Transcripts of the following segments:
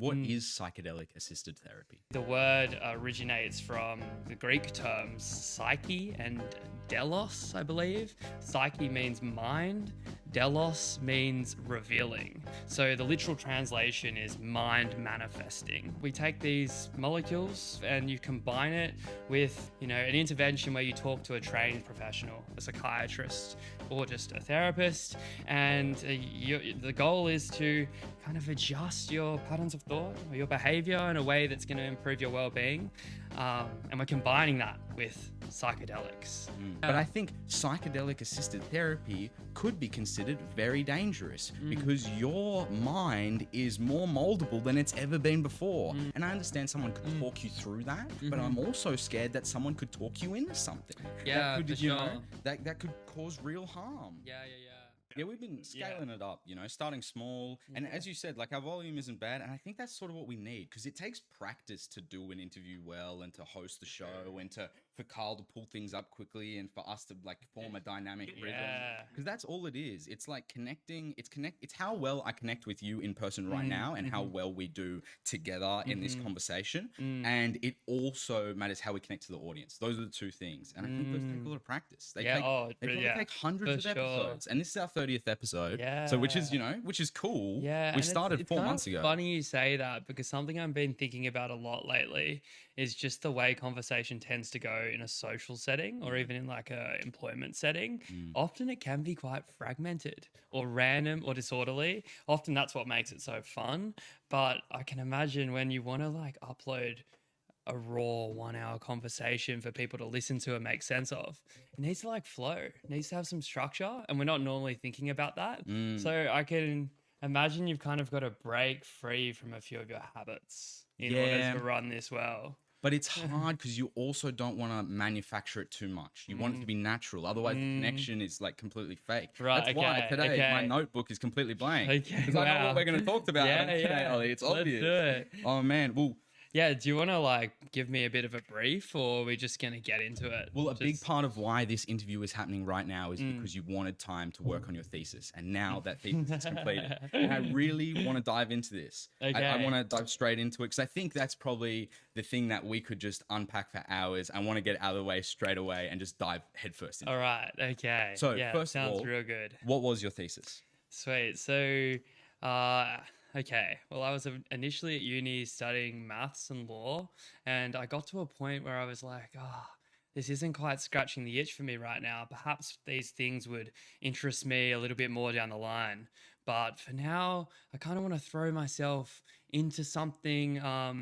What is psychedelic assisted therapy? The word originates from the Greek terms psyche and delos, I believe. Psyche means mind, delos means revealing. So the literal translation is mind manifesting. We take these molecules and you combine it with, an intervention where you talk to a trained professional, a psychiatrist, or just a therapist, and the goal is to kind of adjust your patterns of thought or your behavior in a way that's going to improve your well-being, and we're combining that with psychedelics. But I think psychedelic assisted therapy could be considered very dangerous because your mind is more moldable than it's ever been before. And I understand someone could talk you through that, but I'm also scared that someone could talk you into something. Yeah, that could, for sure. That could cause real harm. Yeah, we've been scaling it up, starting small. And as you said, like, our volume isn't bad. And I think that's sort of what we need, because it takes practice to do an interview well and to host the show and for Carl to pull things up quickly and for us to like form a dynamic rhythm. Because that's all it is. It's like connecting. It's how well I connect with you in person right now and how well we do together in this conversation. And it also matters how we connect to the audience. Those are the two things. And I think those take a lot of practice. They take hundreds of episodes. And this is our 30th episode. So which is cool. We started 4 months ago. It's funny you say that, because something I've been thinking about a lot lately is just the way conversation tends to go in a social setting or even in like a employment setting. Often it can be quite fragmented or random or disorderly. Often that's what makes it so fun. But I can imagine when you want to like upload a raw 1 hour conversation for people to listen to and make sense of, it needs to like flow, it needs to have some structure, and we're not normally thinking about that. So I can imagine you've kind of got to break free from a few of your habits in order to run this well. But it's hard because you also don't want to manufacture it too much. You want it to be natural. Otherwise, the connection is like completely fake. Right. That's why today my notebook is completely blank. Because I know what we're going to talk about today, Ollie. It's obvious. Let's do it. Oh, man. Well, yeah, do you want to like give me a bit of a brief, or are we just going to get into it? Well, a big part of why this interview is happening right now is because you wanted time to work on your thesis, and now that thesis is completed. And I really want to dive into this. Okay. I want to dive straight into it because I think that's probably the thing that we could just unpack for hours. I want to get out of the way straight away and just dive headfirst into. All right. Okay. So first sounds of all, real good. What was your thesis? Sweet. So, okay. Well, I was initially at uni studying maths and law, and I got to a point where I was like, this isn't quite scratching the itch for me right now. Perhaps these things would interest me a little bit more down the line. But for now, I kind of want to throw myself into something a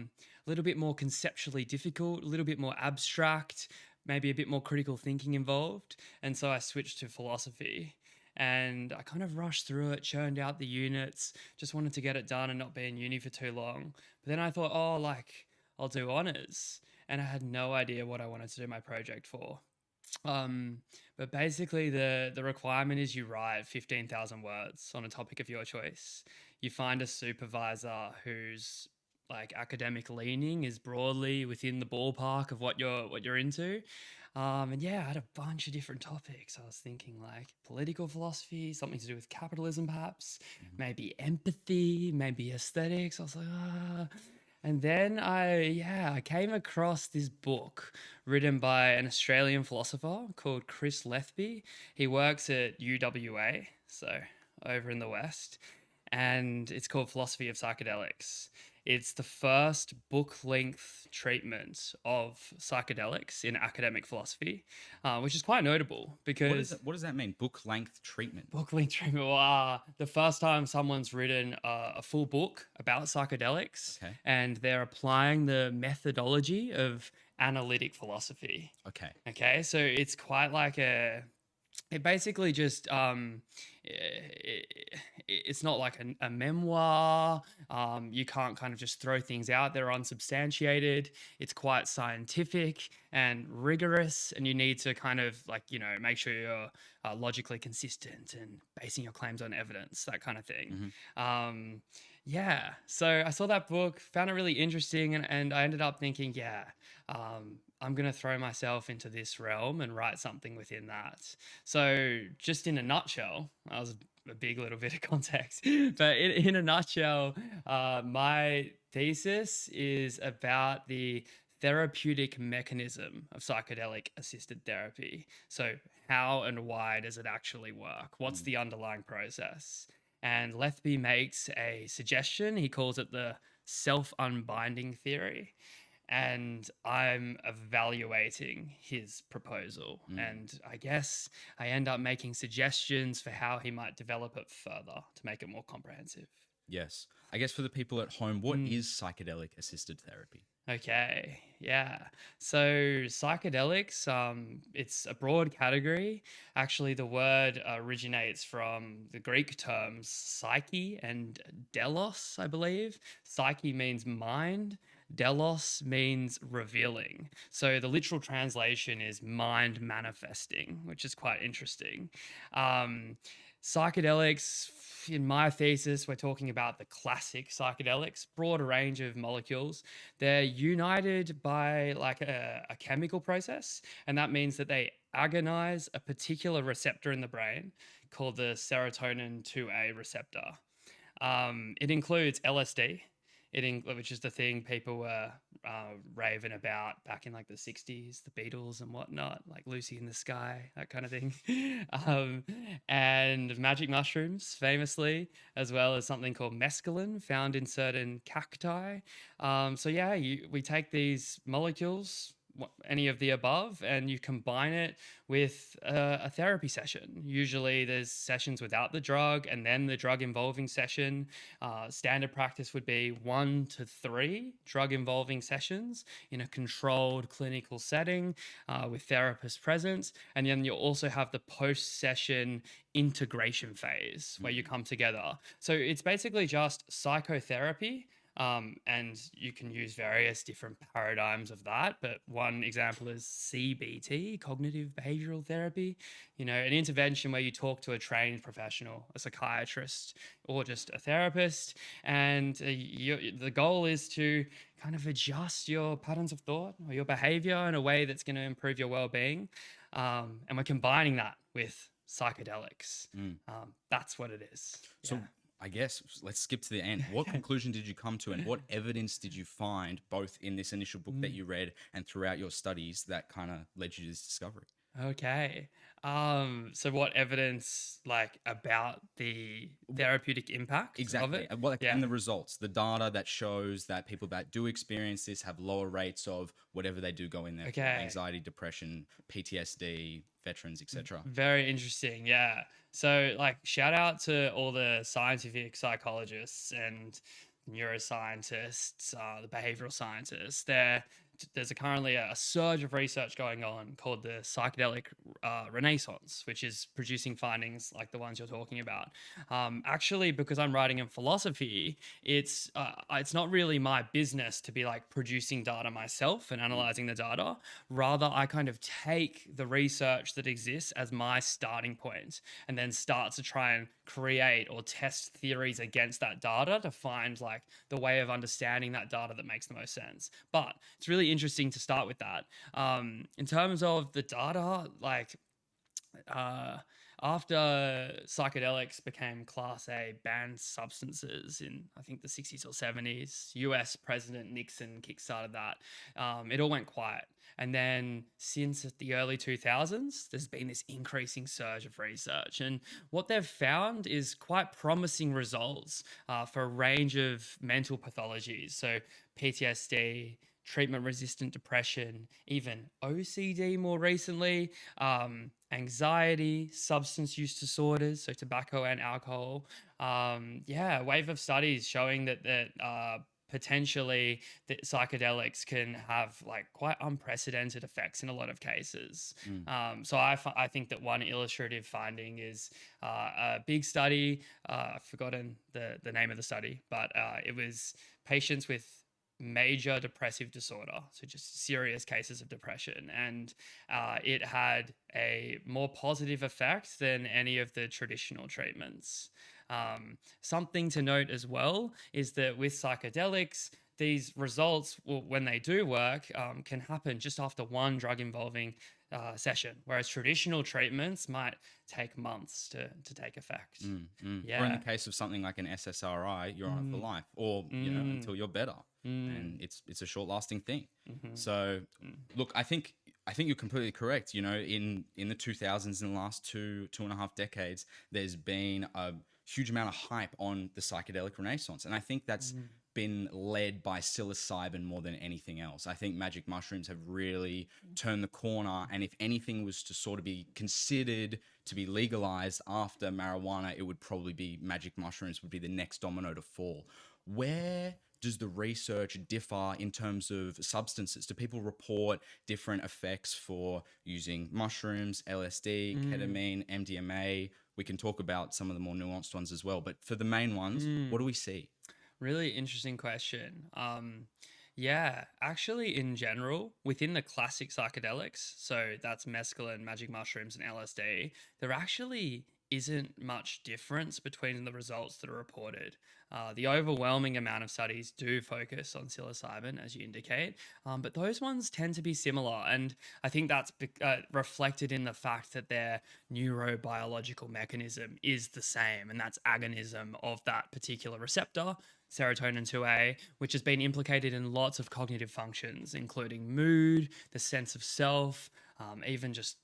little bit more conceptually difficult, a little bit more abstract, maybe a bit more critical thinking involved. And so I switched to philosophy. And I kind of rushed through it, churned out the units, just wanted to get it done and not be in uni for too long. But then I thought, I'll do honours. And I had no idea what I wanted to do my project for. But basically the requirement is you write 15,000 words on a topic of your choice. You find a supervisor whose like academic leaning is broadly within the ballpark of what you're into. And yeah, I had a bunch of different topics. I was thinking like political philosophy, something to do with capitalism, perhaps, maybe empathy, maybe aesthetics. I was like, And then I came across this book written by an Australian philosopher called Chris Lethby. He works at UWA, so over in the West, and it's called Philosophy of Psychedelics. It's the first book-length treatment of psychedelics in academic philosophy, which is quite notable because... What does that mean, book-length treatment? Book-length treatment. Well, the first time someone's written a full book about psychedelics, and they're applying the methodology of analytic philosophy. Okay, so it's quite like it basically just it's not like a memoir. You can't kind of just throw things out there unsubstantiated. It's quite scientific and rigorous, and you need to kind of like, make sure you're logically consistent and basing your claims on evidence, that kind of thing. So I saw that book, found it really interesting, and I ended up thinking, I'm going to throw myself into this realm and write something within that. So just in a nutshell, I was a big little bit of context. But in a nutshell, my thesis is about the therapeutic mechanism of psychedelic assisted therapy. So, how and why does it actually work? What's the underlying process? And Lethby makes a suggestion. He calls it the self unbinding theory. And I'm evaluating his proposal. And I guess I end up making suggestions for how he might develop it further to make it more comprehensive. Yes. I guess for the people at home, what is psychedelic assisted therapy? Okay, yeah. So psychedelics, it's a broad category. Actually, the word originates from the Greek terms psyche and delos, I believe. Psyche means mind. Delos means revealing. So the literal translation is mind manifesting, which is quite interesting. Psychedelics, in my thesis, we're talking about the classic psychedelics, broad range of molecules. They're united by like a chemical process, and that means that they agonize a particular receptor in the brain called the serotonin 2A receptor. It includes LSD, which is the thing people were raving about back in like the 60s, the Beatles and whatnot, like Lucy in the Sky, that kind of thing. And magic mushrooms, famously, as well as something called mescaline found in certain cacti. So yeah, we take these molecules, any of the above, and you combine it with a therapy session. Usually there's sessions without the drug and then the drug involving session. Standard practice would be 1 to 3 drug involving sessions in a controlled clinical setting with therapists present. And then you'll also have the post-session integration phase where you come together. So it's basically just psychotherapy. And you can use various different paradigms of that. But one example is CBT, cognitive behavioral therapy, an intervention where you talk to a trained professional, a psychiatrist, or just a therapist. And the goal is to kind of adjust your patterns of thought or your behavior in a way that's going to improve your well-being. And we're combining that with psychedelics. That's what it is. So Yeah. I guess let's skip to the end. What conclusion did you come to, and what evidence did you find both in this initial book that you read and throughout your studies that kind of led you to this discovery? Okay. So what evidence like about the therapeutic impact of Exactly. it? And the results, the data that shows that people that do experience this have lower rates of whatever they do go in there for, Okay. anxiety, depression, PTSD, veterans, etc. Very interesting. Yeah. So like shout out to all the scientific psychologists and neuroscientists, the behavioral scientists. There's currently a surge of research going on called the psychedelic renaissance, which is producing findings like the ones you're talking about. Actually, because I'm writing in philosophy, it's not really my business to be like producing data myself and analyzing the data. Rather, I kind of take the research that exists as my starting point and then start to try and create or test theories against that data to find like the way of understanding that data that makes the most sense. But it's really interesting to start with that. In terms of the data, like after psychedelics became Class A banned substances in, I think, the 60s or 70s, US President Nixon kickstarted that. It all went quiet. And then since the early 2000s, there's been this increasing surge of research. And what they've found is quite promising results for a range of mental pathologies. So PTSD, treatment-resistant depression, even OCD more recently, anxiety, substance use disorders, so tobacco and alcohol. A wave of studies showing that potentially that psychedelics can have like quite unprecedented effects in a lot of cases. So I think that one illustrative finding is a big study. I've forgotten the name of the study, but it was patients with major depressive disorder, so just serious cases of depression, and it had a more positive effect than any of the traditional treatments. Something to note as well is that with psychedelics, these results, when they do work, can happen just after one drug involving session, whereas traditional treatments might take months to take effect. Or in the Yeah. case of something like an SSRI, you're on it for Mm, life, or mm, until you're better, and mm, it's a short lasting thing. mhm, So, mm, look, I think you're completely correct. In the 2000s, in the last two and a half decades, there's been a huge amount of hype on the psychedelic renaissance, and I think that's mm, been led by psilocybin more than anything else. I think magic mushrooms have really turned the corner, and if anything was to sort of be considered to be legalized after marijuana, it would probably be magic mushrooms would be the next domino to fall. Where does the research differ in terms of substances? Do people report different effects for using mushrooms, LSD, mm, ketamine, MDMA? We can talk about some of the more nuanced ones as well, but for the main ones, what mm. do we see? Really interesting question. Yeah, actually, in general, within the classic psychedelics, so that's mescaline, magic mushrooms, and LSD, there actually isn't much difference between the results that are reported. The overwhelming amount of studies do focus on psilocybin, as you indicate, but those ones tend to be similar. And I think that's reflected in the fact that their neurobiological mechanism is the same, and that's agonism of that particular receptor, serotonin 2A, which has been implicated in lots of cognitive functions, including mood, the sense of self, even just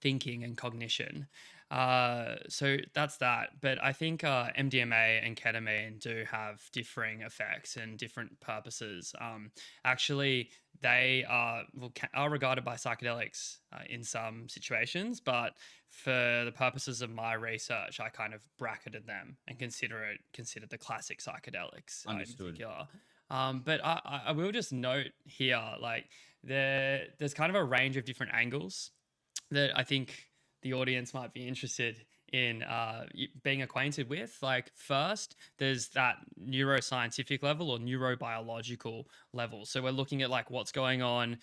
thinking and cognition. So that's that. But I think MDMA and ketamine do have differing effects and different purposes. Actually, they are regarded by psychedelics in some situations, but for the purposes of my research, I kind of bracketed them and considered the classic psychedelics in Understood. particular. But I will just note here, like there's kind of a range of different angles that I think the audience might be interested in being acquainted with. Like, first, there's that neuroscientific level or neurobiological level. So we're looking at like what's going on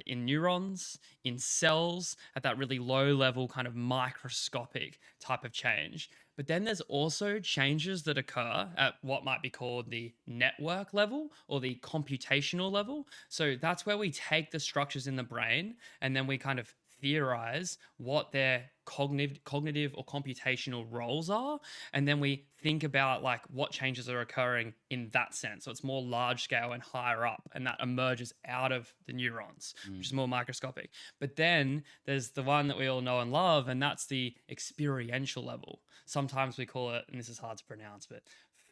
in neurons, in cells, at that really low level, kind of microscopic type of change. But then there's also changes that occur at what might be called the network level or the computational level. So that's where we take the structures in the brain and then we kind of theorize what their cognitive or computational roles are, and then we think about like what changes are occurring in that sense. So it's more large scale and higher up, and that emerges out of the neurons, which is more microscopic. But then there's the one that we all know and love, and that's the experiential level. Sometimes we call it, and this is hard to pronounce, but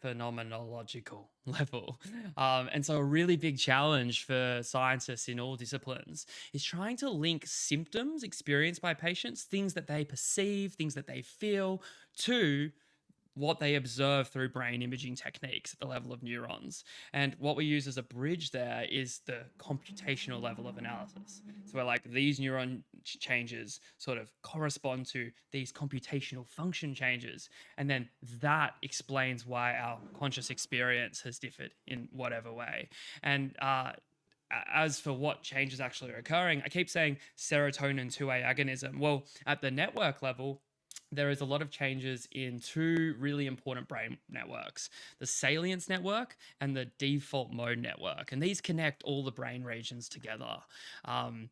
phenomenological level. And so, a really big challenge for scientists in all disciplines is trying to link symptoms experienced by patients, things that they perceive, things that they feel, to what they observe through brain imaging techniques at the level of neurons. And what we use as a bridge there is the computational level of analysis. So we're like, these neuron changes sort of correspond to these computational function changes. And then that explains why our conscious experience has differed in whatever way. And as for what changes actually are occurring, I keep saying serotonin 2A agonism. Well, at the network level, there is a lot of changes in two really important brain networks, the salience network and the default mode network. And these connect all the brain regions together. Um,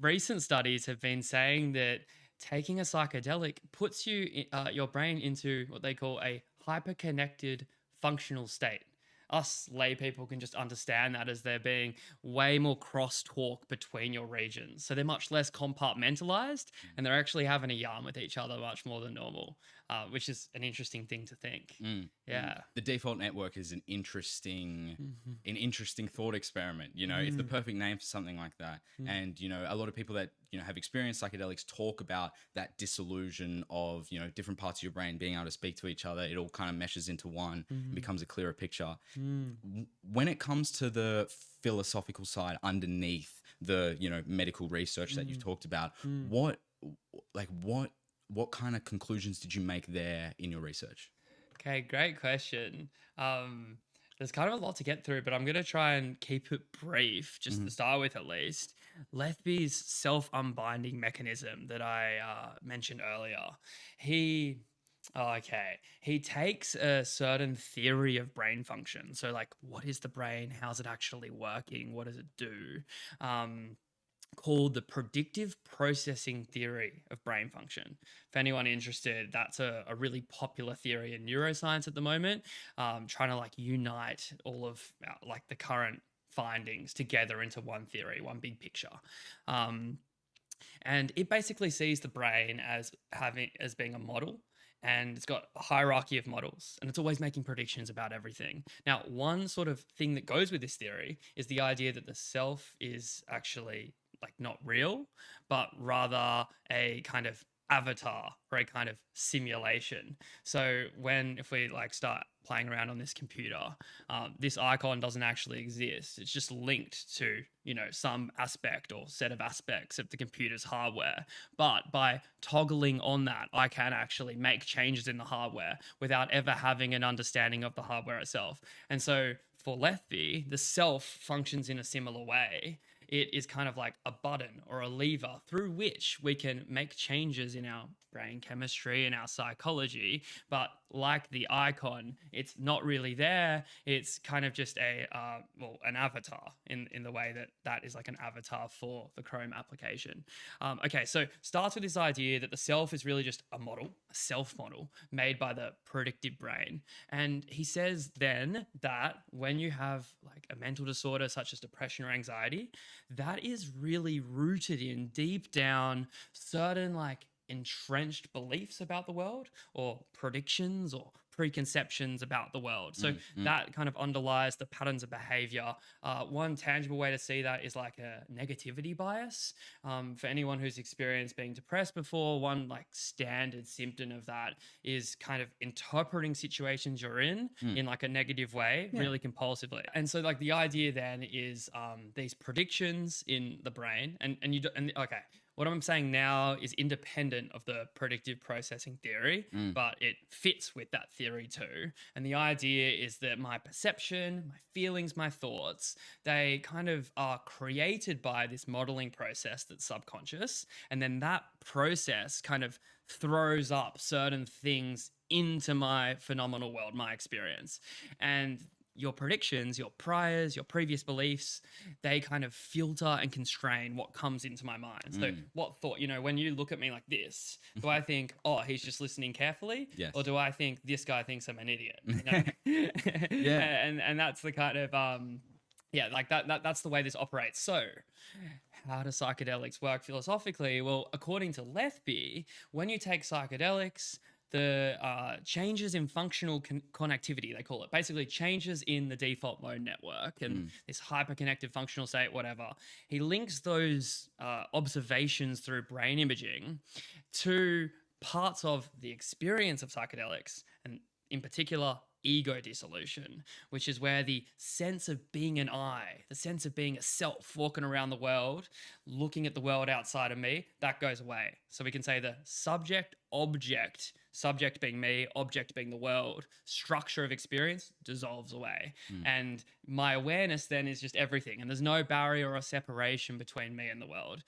Recent studies have been saying that taking a psychedelic puts your brain into what they call a hyperconnected functional state. Us lay people can just understand that as there being way more crosstalk between your regions. So they're much less compartmentalized and they're actually having a yarn with each other much more than normal, which is an interesting thing to think. Yeah. The default network is Mhm. an interesting thought experiment. It's the Mm, perfect name for something like that. mm, And a lot of people that have experienced psychedelics talk about that dissolution of different parts of your brain being able to speak to each other. It all kind of meshes into one and mm, becomes a clearer picture. mm, When it comes to the philosophical side underneath the medical research that you've mm, talked about, mm. what like what kind of conclusions did you make there in your research? Okay, great question. There's kind of a lot to get through, but I'm going to try and keep it brief, just to Hmm. start with at least. Lethby's self unbinding mechanism that I mentioned earlier, he. Oh, okay. He takes a certain theory of brain function. So, like, what is the brain? How's it actually working? What does it do? Um, called the predictive processing theory of brain function. For anyone interested, that's a really popular theory in neuroscience at the moment, trying to like unite all of like the current findings together into one theory, one big picture. And it basically sees the brain as being a model, and it's got a hierarchy of models, and it's always making predictions about everything. Now, one sort of thing that goes with this theory is the idea that the self is actually like not real, but rather a kind of avatar or a kind of simulation. So if we like start playing around on this computer, this icon doesn't actually exist. It's just linked to, some aspect or set of aspects of the computer's hardware. But by toggling on that, I can actually make changes in the hardware without ever having an understanding of the hardware itself. And so for Lethby, the self functions in a similar way. It is kind of like a button or a lever through which we can make changes in our brain chemistry and our psychology. But like the icon, it's not really there. It's kind of just an avatar in the way that is like an avatar for the Chrome application. Okay, so starts with this idea that the self is really just a model, a self model made by the predictive brain. And he says then that when you have like a mental disorder such as depression or anxiety, that is really rooted in deep down certain like entrenched beliefs about the world or predictions or preconceptions about the world. So that kind of underlies the patterns of behavior. One tangible way to see that is like a negativity bias. For anyone who's experienced being depressed before, one like standard symptom of that is kind of interpreting situations you're in like a negative way, really compulsively. And so like the idea then is these predictions in the brain okay. What I'm saying now is independent of the predictive processing theory, but it fits with that theory too. And the idea is that my perception, my feelings, my thoughts, they kind of are created by this modeling process that's subconscious. And then that process kind of throws up certain things into my phenomenal world, my experience. And your predictions, your priors, your previous beliefs, they kind of filter and constrain what comes into my mind. So what thought, when you look at me like this, do I think, oh, he's just listening carefully? Yes. Or do I think this guy thinks I'm an idiot? Yeah. And that's the kind of, that's the way this operates. So how do psychedelics work philosophically? Well, according to Lethby, when you take psychedelics, the changes in functional connectivity, they call it, basically changes in the default mode network and this hyperconnected functional state, whatever. He links those observations through brain imaging to parts of the experience of psychedelics, and in particular, ego dissolution, which is where the sense of being an I, the sense of being a self walking around the world, looking at the world outside of me, that goes away. So we can say the subject being me, object being the world, structure of experience dissolves away. And my awareness then is just everything. And there's no barrier or separation between me and the world.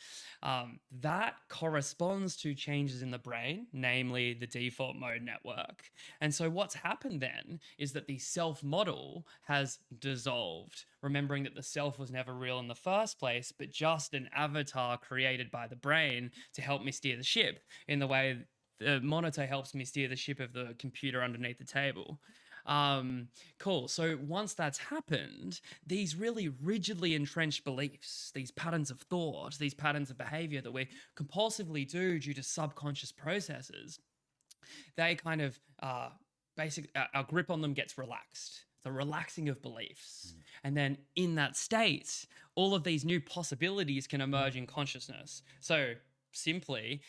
That corresponds to changes in the brain, namely the default mode network. And so what's happened then is that the self model has dissolved, remembering that the self was never real in the first place, but just an avatar created by the brain to help me steer the ship in the way the monitor helps me steer the ship of the computer underneath the table. Cool. So once that's happened, these really rigidly entrenched beliefs, these patterns of thought, these patterns of behavior that we compulsively do due to subconscious processes, they kind of our grip on them gets relaxed. The relaxing of beliefs. And then in that state, all of these new possibilities can emerge in consciousness. So simply,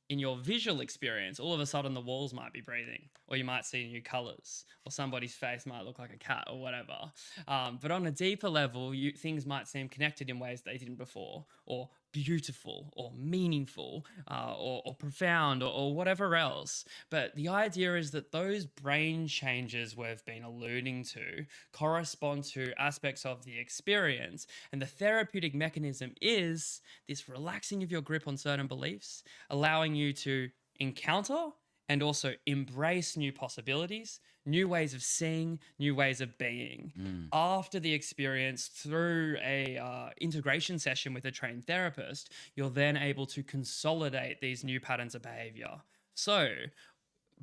in your visual experience, all of a sudden the walls might be breathing, or you might see new colors, or somebody's face might look like a cat or whatever. But on a deeper level, things might seem connected in ways they didn't before, or beautiful, or meaningful, or profound, or whatever else. But the idea is that those brain changes we've been alluding to correspond to aspects of the experience, and the therapeutic mechanism is this relaxing of your grip on certain beliefs, allowing you to encounter and also embrace new possibilities, new ways of seeing, new ways of being. After the experience, through a integration session with a trained therapist, you're then able to consolidate these new patterns of behavior. So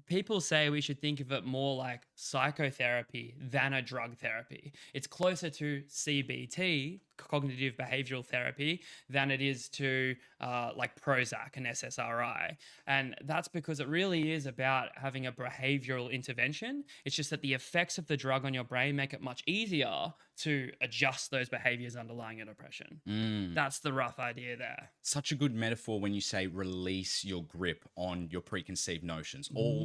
people say we should think of it more like psychotherapy than a drug therapy. It's closer to CBT, cognitive behavioral therapy, than it is to like Prozac and SSRI. And that's because it really is about having a behavioral intervention. It's just that the effects of the drug on your brain make it much easier to adjust those behaviors underlying your depression. That's the rough idea there. Such a good metaphor when you say release your grip on your preconceived notions, all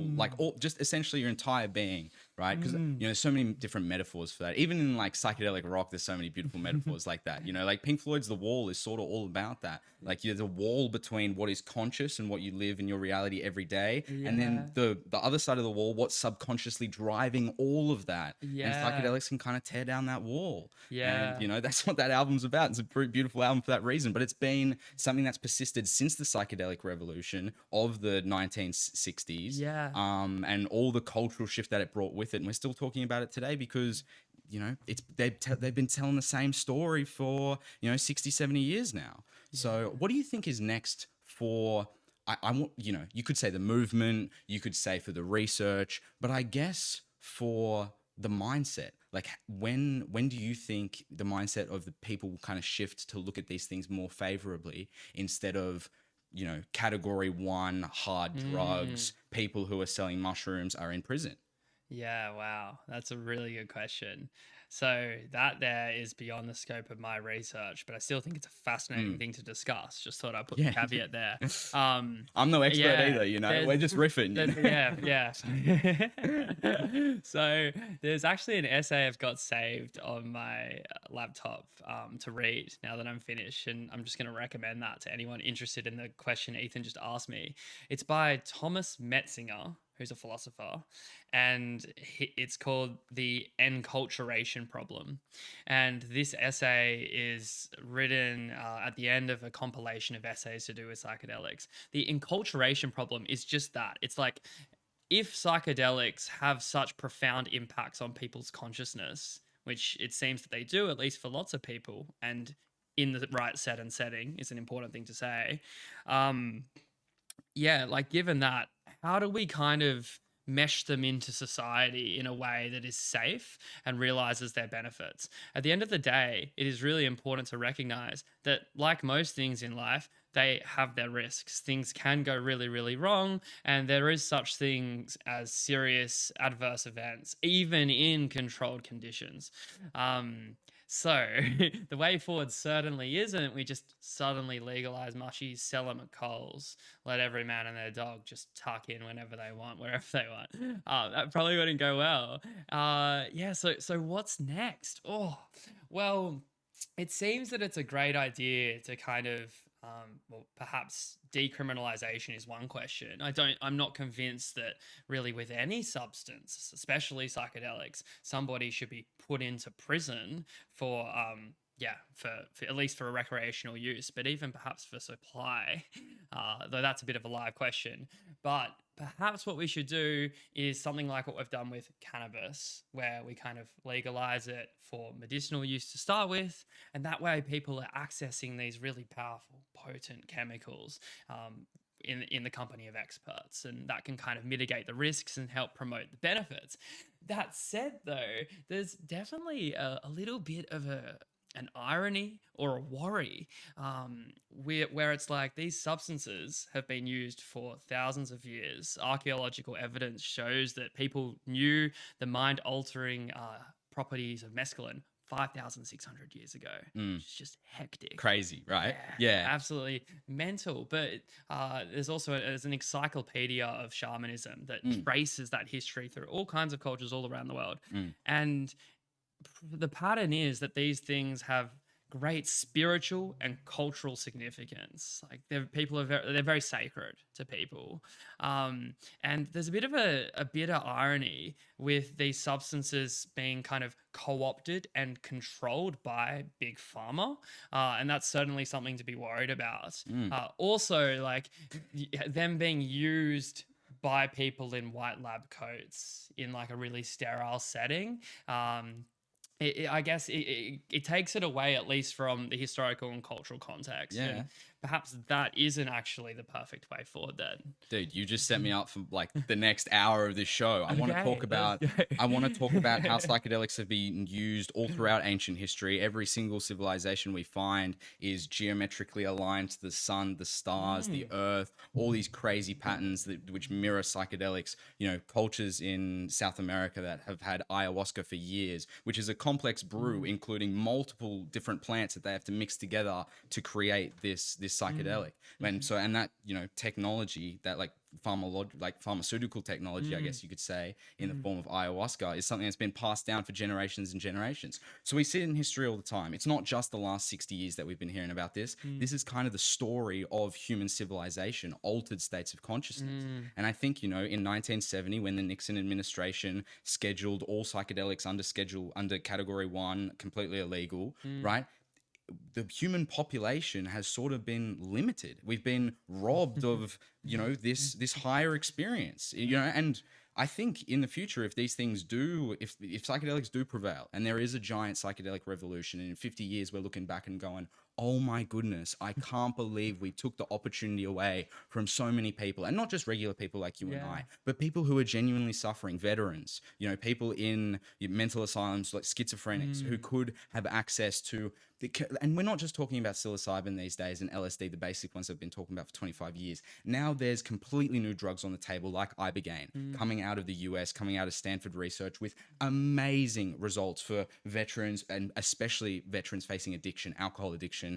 just essentially your entire being, right? Because there's so many different metaphors for that. Even in like psychedelic rock, there's so many beautiful metaphors like that. Like Pink Floyd's The Wall is sort of all about that. Like there's a wall between what is conscious and what you live in your reality every day, and then the other side of the wall, what's subconsciously driving all of that. And psychedelics can kind of tear down that wall. And that's what that album's about. It's a pretty beautiful album for that reason. But it's been something that's persisted since the psychedelic revolution of the 1960s. And all the cultural shift that it brought with it. And we're still talking about it today because they've been telling the same story for 60, 70 years now. So what do you think is next for I want, you could say the movement, you could say for the research, but I guess for the mindset, like when do you think the mindset of the people will kind of shift to look at these things more favorably instead of category 1 hard drugs, people who are selling mushrooms are in prison? Yeah, wow. That's a really good question. So that there is beyond the scope of my research, but I still think it's a fascinating thing to discuss. Just thought I'd put the caveat there. I'm no expert either, we're just riffing. So there's actually an essay I've got saved on my laptop to read now that I'm finished, and I'm just going to recommend that to anyone interested in the question Ethan just asked me. It's by Thomas Metzinger, who's a philosopher, and it's called The Enculturation Problem. And this essay is written at the end of a compilation of essays to do with psychedelics. The enculturation problem is just that. It's like, if psychedelics have such profound impacts on people's consciousness, which it seems that they do, at least for lots of people, and in the right set and setting is an important thing to say. Given that, how do we kind of mesh them into society in a way that is safe and realizes their benefits? At the end of the day, it is really important to recognize that, like most things in life, they have their risks. Things can go really, really wrong, and there is such things as serious adverse events, even in controlled conditions. So the way forward certainly isn't we just suddenly legalize mushies, sell them at Coles, let every man and their dog just tuck in whenever they want, wherever they want. That probably wouldn't go well. So what's next? Well, it seems that it's a great idea to kind of perhaps decriminalization is one question. I'm not convinced that really with any substance, especially psychedelics, somebody should be put into prison for at least for a recreational use, but even perhaps for supply, though that's a bit of a live question. But perhaps what we should do is something like what we've done with cannabis, where we kind of legalize it for medicinal use to start with, and that way people are accessing these really powerful, potent chemicals in the company of experts, and that can kind of mitigate the risks and help promote the benefits. That said, though, there's definitely a little bit of an irony or a worry where it's like these substances have been used for thousands of years. Archaeological evidence shows that people knew the mind-altering properties of mescaline 5,600 years ago. It's just hectic. Crazy, right? Yeah. Absolutely mental. But there's an encyclopedia of shamanism that traces that history through all kinds of cultures all around the world. And the pattern is that these things have great spiritual and cultural significance. Like they're very sacred to people, and there's a bit of a bitter irony with these substances being kind of co-opted and controlled by big pharma, and that's certainly something to be worried about. Also, like them being used by people in white lab coats in like a really sterile setting. I guess it takes it away, at least from the historical and cultural context. Yeah. And perhaps that isn't actually the perfect way forward then. Dude, you just set me up for like the next hour of this show. I want to Okay, talk about let's go. I want to talk about how psychedelics have been used all throughout ancient history. Every single civilization we find is geometrically aligned to the sun, the stars, the earth, all these crazy patterns which mirror psychedelics. You know, cultures in South America that have had ayahuasca for years, which is a complex brew including multiple different plants that they have to mix together to create this psychedelic. And so, and that, you know, technology, that like pharmaceutical technology, I guess you could say, in the form of ayahuasca, is something that's been passed down for generations and generations. So we see it in history all the time. It's not just the last 60 years that we've been hearing about this. This is kind of the story of human civilization, altered states of consciousness. And I think, you know, in 1970, when the Nixon administration scheduled all psychedelics under category 1, completely illegal, right? The human population has sort of been limited. We've been robbed of, you know, this higher experience, you know. And I think in the future, if these things do, if psychedelics do prevail, and there is a giant psychedelic revolution, and in 50 years we're looking back and going, oh my goodness, I can't believe we took the opportunity away from so many people, and not just regular people like you and I, but people who are genuinely suffering, veterans, you know, people in mental asylums, like schizophrenics, who could have access to, and we're not just talking about psilocybin these days and LSD, the basic ones I've been talking about for 25 years. Now there's completely new drugs on the table, like Ibogaine, coming out of the US, coming out of Stanford research, with amazing results for veterans, and especially veterans facing addiction, alcohol addiction,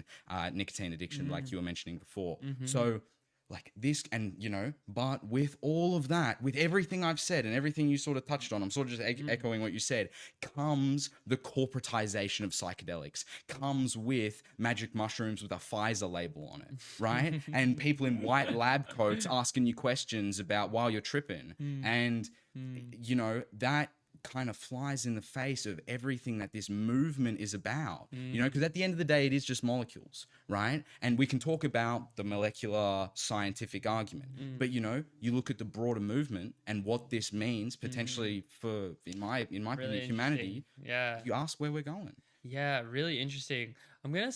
nicotine addiction, like you were mentioning before. So like this, and you know, but with all of that, with everything I've said and everything you sort of touched on, I'm sort of just echoing what you said, comes the corporatization of psychedelics, comes with magic mushrooms with a Pfizer label on it, right? And people in white lab coats asking you questions about while you're tripping. And you know, that kind of flies in the face of everything that this movement is about, you know, because at the end of the day, it is just molecules, right? And we can talk about the molecular scientific argument, but you know, you look at the broader movement and what this means potentially for, in my Really opinion, humanity. Yeah. You ask where we're going. Yeah, really interesting. I'm gonna.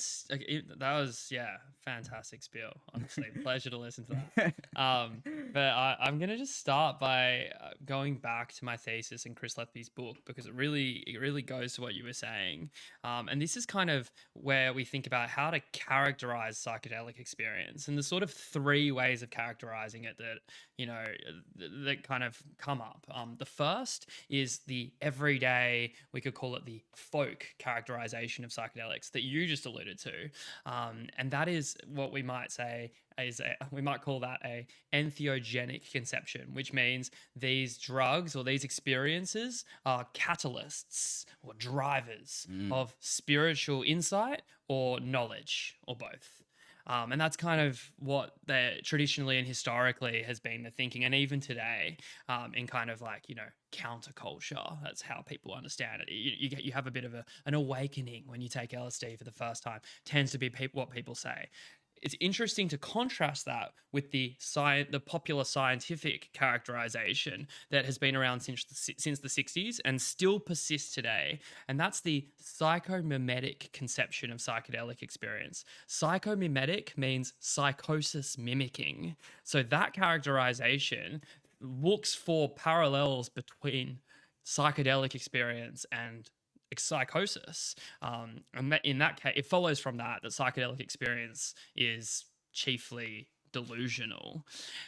That was fantastic spiel. Honestly, pleasure to listen to that. But I'm gonna just start by going back to my thesis in Chris Lethby's book, because it really goes to what you were saying. And this is kind of where we think about how to characterize psychedelic experience, and the sort of 3 ways of characterizing it that, you know, that kind of come up. The first is the everyday, we could call it the folk characterization of psychedelics that you just alluded to, and that is what we might say is we might call that a entheogenic conception, which means these drugs or these experiences are catalysts or drivers of spiritual insight or knowledge, or both. And that's kind of what traditionally and historically has been the thinking, and even today, in kind of like, you know, counterculture. That's how people understand it. You have a bit of an awakening when you take LSD for the first time. Tends to be what people say. It's interesting to contrast that with the popular scientific characterization that has been around since the 60s and still persists today, and that's the psychomimetic conception of psychedelic experience. Psychomimetic means psychosis mimicking. So that characterization looks for parallels between psychedelic experience and psychosis, and in that case, it follows from that psychedelic experience is chiefly delusional,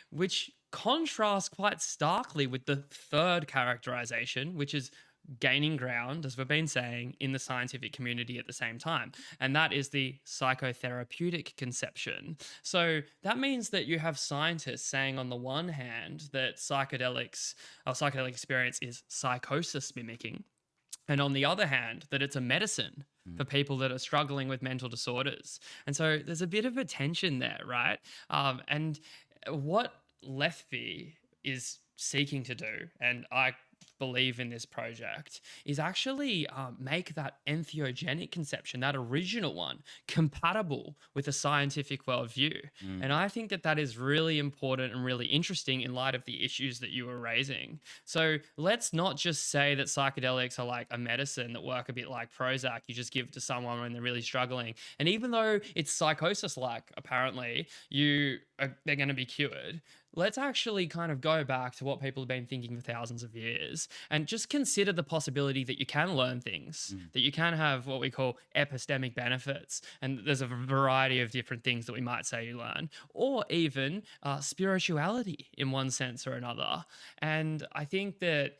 which contrasts quite starkly with the third characterization, which is gaining ground, as we've been saying, in the scientific community at the same time, and that is the psychotherapeutic conception. So that means that you have scientists saying, on the one hand, that psychedelic experience is psychosis mimicking, and on the other hand, that it's a medicine for people that are struggling with mental disorders. And so there's a bit of a tension there, right? And what Lethby is seeking to do, and I believe in this project is actually make that entheogenic conception, that original one, compatible with a scientific worldview. And I think that that is really important and really interesting in light of the issues that you were raising. So let's not just say that psychedelics are like a medicine that work a bit like Prozac, you just give to someone when they're really struggling. And even though it's psychosis-like, apparently, they're going to be cured. Let's actually kind of go back to what people have been thinking for thousands of years and just consider the possibility that you can learn things, that you can have what we call epistemic benefits. And there's a variety of different things that we might say you learn, or even spirituality in one sense or another. And I think that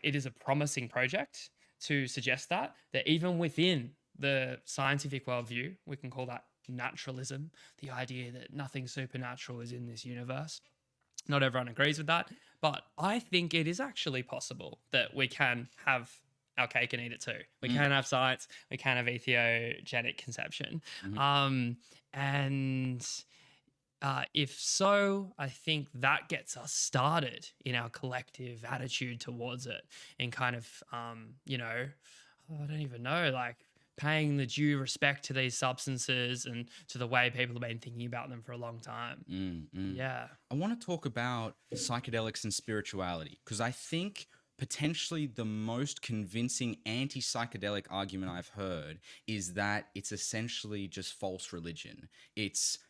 it is a promising project to suggest that even within the scientific worldview, we can call that naturalism, the idea that nothing supernatural is in this universe. Not everyone agrees with that, but I think it is actually possible that we can have our cake and eat it too. We can have science, we can have entheogenic conception. And if so, I think that gets us started in our collective attitude towards it, in kind of, I don't even know, like paying the due respect to these substances and to the way people have been thinking about them for a long time. Yeah. I want to talk about psychedelics and spirituality, because I think potentially the most convincing anti-psychedelic argument I've heard is that it's essentially just false religion.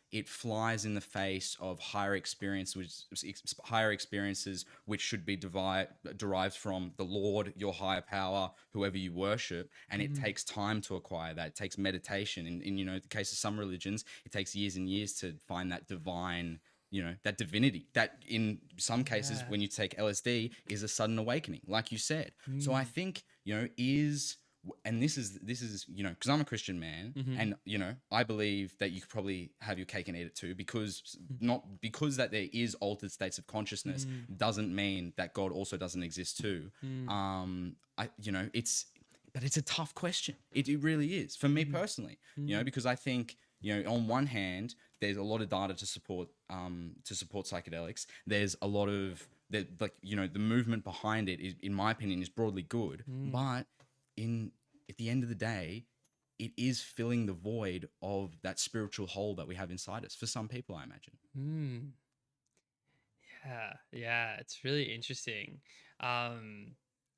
It flies in the face of higher experiences, which should be derived from the Lord, your higher power, whoever you worship, and it takes time to acquire that. It takes meditation. In the case of some religions, it takes years and years to find that divine, that divinity. That in some cases, when you take LSD, is a sudden awakening, like you said. So I think and this is because I'm a Christian man, and I believe that you could probably have your cake and eat it too, because that there is altered states of consciousness doesn't mean that God also doesn't exist too. It's a tough question. It really is for me personally, because I think on one hand there's a lot of data to support psychedelics. There's a lot of the movement behind it is, in my opinion, is broadly good, but at the end of the day, it is filling the void of that spiritual hole that we have inside us for some people, I imagine. Yeah, it's really interesting. I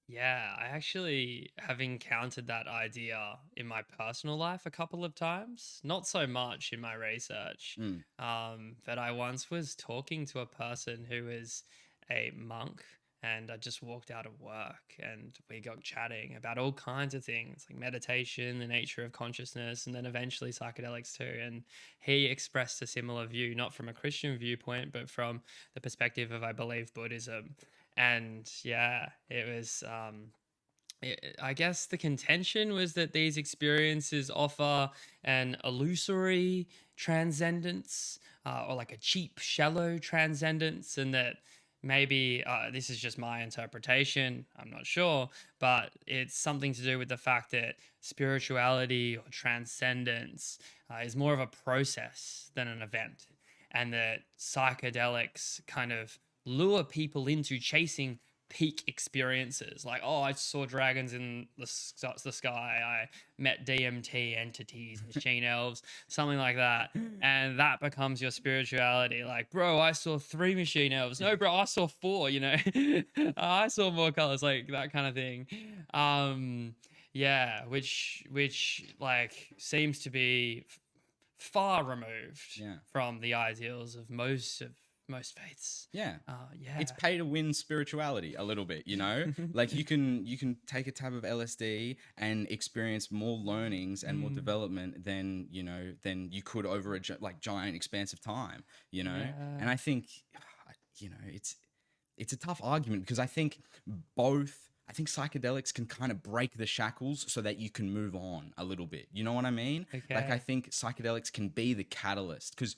actually have encountered that idea in my personal life a couple of times, not so much in my research. But I once was talking to a person who is a monk, and I just walked out of work and we got chatting about all kinds of things like meditation, the nature of consciousness, and then eventually psychedelics too. And he expressed a similar view, not from a Christian viewpoint, but from the perspective of, I believe, Buddhism. And it was, I guess the contention was that these experiences offer an illusory transcendence, or like a cheap, shallow transcendence, and that maybe this is just my interpretation, I'm not sure, but it's something to do with the fact that spirituality or transcendence is more of a process than an event, and that psychedelics kind of lure people into chasing peak experiences, like, oh, I saw dragons in the sky, I met DMT entities, machine elves, something like that, and that becomes your spirituality. Like, bro, I saw 3 machine elves. No, bro, I saw 4. I saw more colors, like that kind of thing. Which like seems to be far removed from the ideals of most faiths. It's pay to win spirituality a little bit, like you can take a tab of LSD and experience more learnings and more development than you could over a giant expanse of time, and I think it's a tough argument, because I think both I think psychedelics can kind of break the shackles so that you can move on a little bit. You know what I mean? Like, I Okay. think psychedelics can be the catalyst because,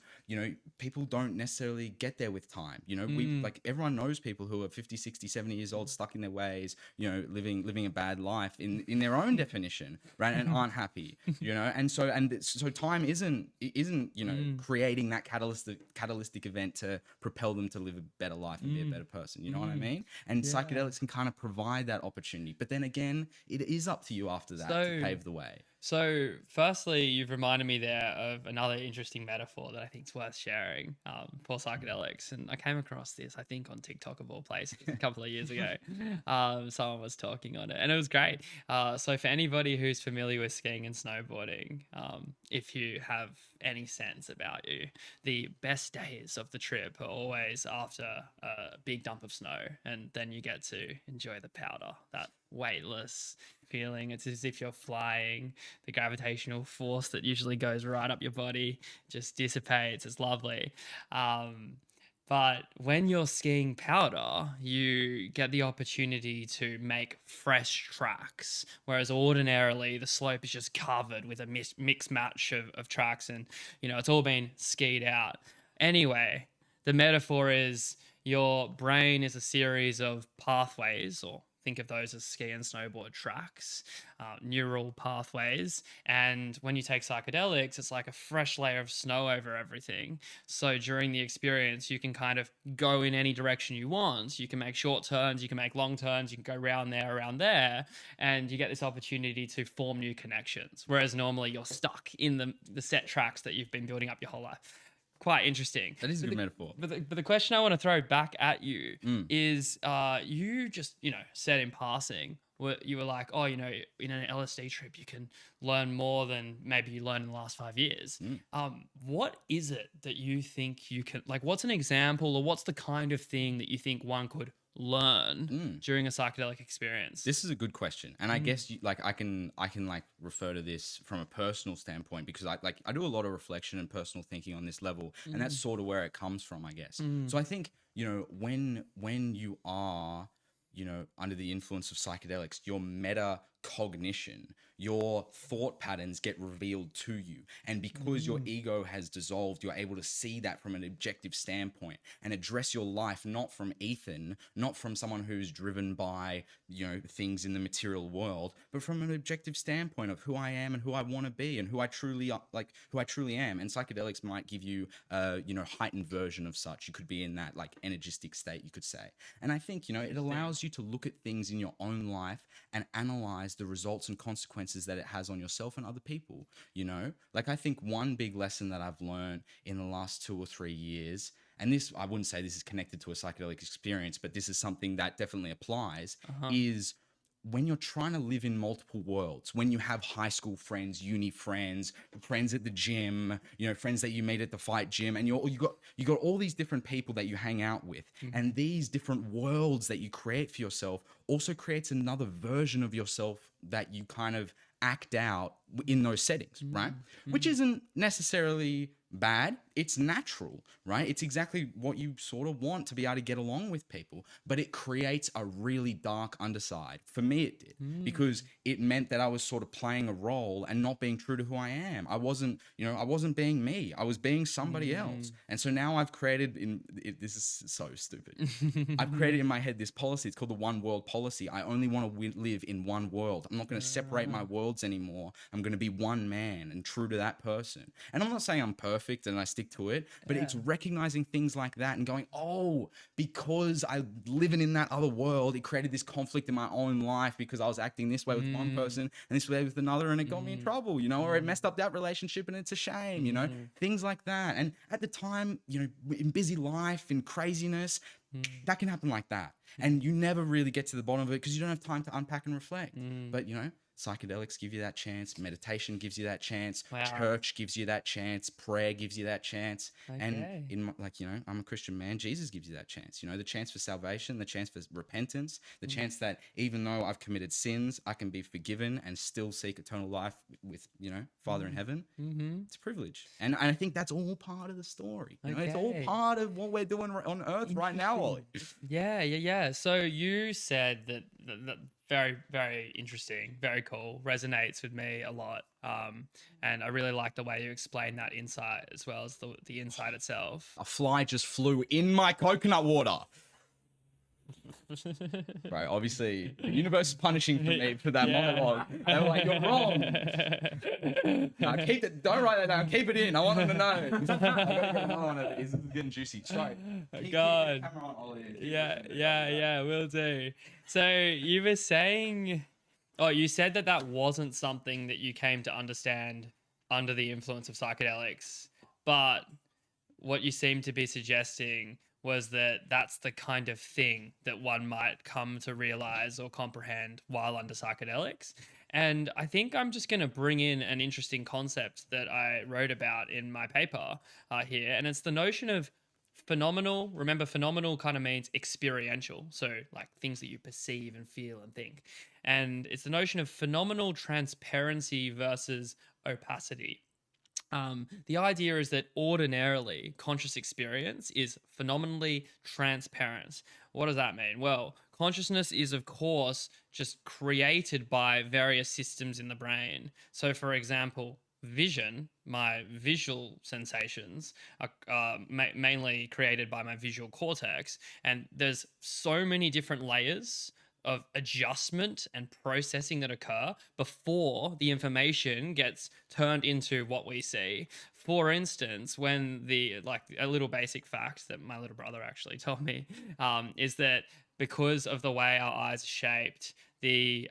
people don't necessarily get there with time. Mm, Like, everyone knows people who are 50, 60, 70 years old, stuck in their ways, living a bad life in their own definition, right? And aren't happy, and so time isn't mm, creating that catalytic event to propel them to live a better life and be a mm, better person. You know what I mm. mean? And Yeah. psychedelics can kind of provide that opportunity. But then again, it is up to you after that to So, pave the way. firstly, you've reminded me there of another interesting metaphor that I think is worth sharing for psychedelics. And I came across this, I think, on TikTok of all places a couple of years ago. Someone was talking on it, and it was great. So, for anybody who's familiar with skiing and snowboarding, if you have any sense about you, the best days of the trip are always after a big dump of snow, and then you get to enjoy the powder, that weightless feeling. It's as if you're flying. The gravitational force that usually goes right up your body just dissipates. It's lovely. Um, but when you're skiing powder, you get the opportunity to make fresh tracks, whereas ordinarily the slope is just covered with a mixed match of tracks, and it's all been skied out. Anyway, the metaphor is your brain is a series of pathways, or think of those as ski and snowboard tracks, neural pathways. And when you take psychedelics, it's like a fresh layer of snow over everything. So during the experience, you can kind of go in any direction you want. You can make short turns, you can make long turns, you can go around there, and you get this opportunity to form new connections. Whereas normally you're stuck in the set tracks that you've been building up your whole life. Quite interesting. That is a But good the, metaphor. but the question I want to throw back at you Mm. is, you just said in passing, you were like, oh, in an LSD trip you can learn more than maybe you learned in the last 5 years. Mm. What is it that you think you can, like, what's an example, or what's the kind of thing that you think one could learn Mm. during a psychedelic experience? This is a good question, and I guess I can like refer to this from a personal standpoint because I do a lot of reflection and personal thinking on this level, and that's Mm, sort of where it comes from, I guess. mm, So I think when you are under the influence of psychedelics, your metacognition, your thought patterns get revealed to you, and because your mm, ego has dissolved, you're able to see that from an objective standpoint and address your life not from Ethan, not from someone who's driven by things in the material world, but from an objective standpoint of who I am and who I want to be and who I truly who I truly am. And psychedelics might give you heightened version of such. You could be in that like energistic state, you could say. And I think it interesting. allows you to look at things in your own life and analyze the results and consequences that it has on yourself and other people. Like, I think one big lesson that I've learned in the last 2 or 3 years, and this, I wouldn't say this is connected to a psychedelic experience, but this is something that definitely applies, Uh-huh. is when you're trying to live in multiple worlds, when you have high school friends, uni friends, friends at the gym, friends that you meet at the fight gym, and you got all these different people that you hang out with, Mhm. and these different worlds that you create for yourself also creates another version of yourself that you kind of act out in those settings, right? Mm, Which mm, isn't necessarily bad. It's natural, right? It's exactly what you sort of want to be able to get along with people, but it creates a really dark underside. For me, it did, mm, because it meant that I was sort of playing a role and not being true to who I am. I wasn't being me. I was being somebody else. mm. And so now I've created this is so stupid. I've created in my head this policy. It's called the one world policy. I only want to live in one world. I'm not going to separate my Ah, worlds anymore. I'm going to be one man and true to that person. And I'm not saying I'm perfect and I stick to it, but yeah. it's recognizing things like that and going, oh, because I living in that other world, it created this conflict in my own life because I was acting this way with one Mm, person and this way with another, and it got me in mm, trouble, or it mm, messed up that relationship and it's a shame, mm, things like that. And at the time, in busy life, in craziness, mm, that can happen like that. And you never really get to the bottom of it because you don't have time to unpack and reflect. mm. But, psychedelics give you that chance. Meditation gives you that chance. Wow. Church gives you that chance. Prayer gives you that chance. And Okay. I'm a Christian man. Jesus gives you that chance. The chance for salvation, the chance for repentance, the Mm, chance that even though I've committed sins, I can be forgiven and still seek eternal life with, Father in mm, heaven. mm-hmm. It's a privilege. And I think that's all part of the story. It's all Okay. part of what we're doing on earth right now, Ollie. Interesting. Yeah, yeah, yeah. So you said that very, very interesting, very cool, resonates with me a lot. And I really like the way you explain that insight as well as the insight itself. A fly just flew in my coconut water. Right, obviously the universe is punishing me for that monologue. They were like, you're wrong. No, keep it, don't write that down, keep it in. I want them to know. I gotta get another one of these. This is getting juicy. Sorry. Keep God. the camera on, Ollie. Yeah, will do. So you were saying, you said that wasn't something that you came to understand under the influence of psychedelics, but what you seem to be suggesting was that that's the kind of thing that one might come to realize or comprehend while under psychedelics. And I think I'm just going to bring in an interesting concept that I wrote about in my paper here. And it's the notion of phenomenal. Remember, phenomenal kind of means experiential. So like things that you perceive and feel and think. And it's the notion of phenomenal transparency versus opacity. The idea is that ordinarily conscious experience is phenomenally transparent. What does that mean? Well, consciousness is, of course, just created by various systems in the brain. So, for example, vision, my visual sensations are mainly created by my visual cortex. And there's so many different layers of adjustment and processing that occur before the information gets turned into what we see. For instance, when a little basic fact that my little brother actually told me is that because of the way our eyes are shaped, the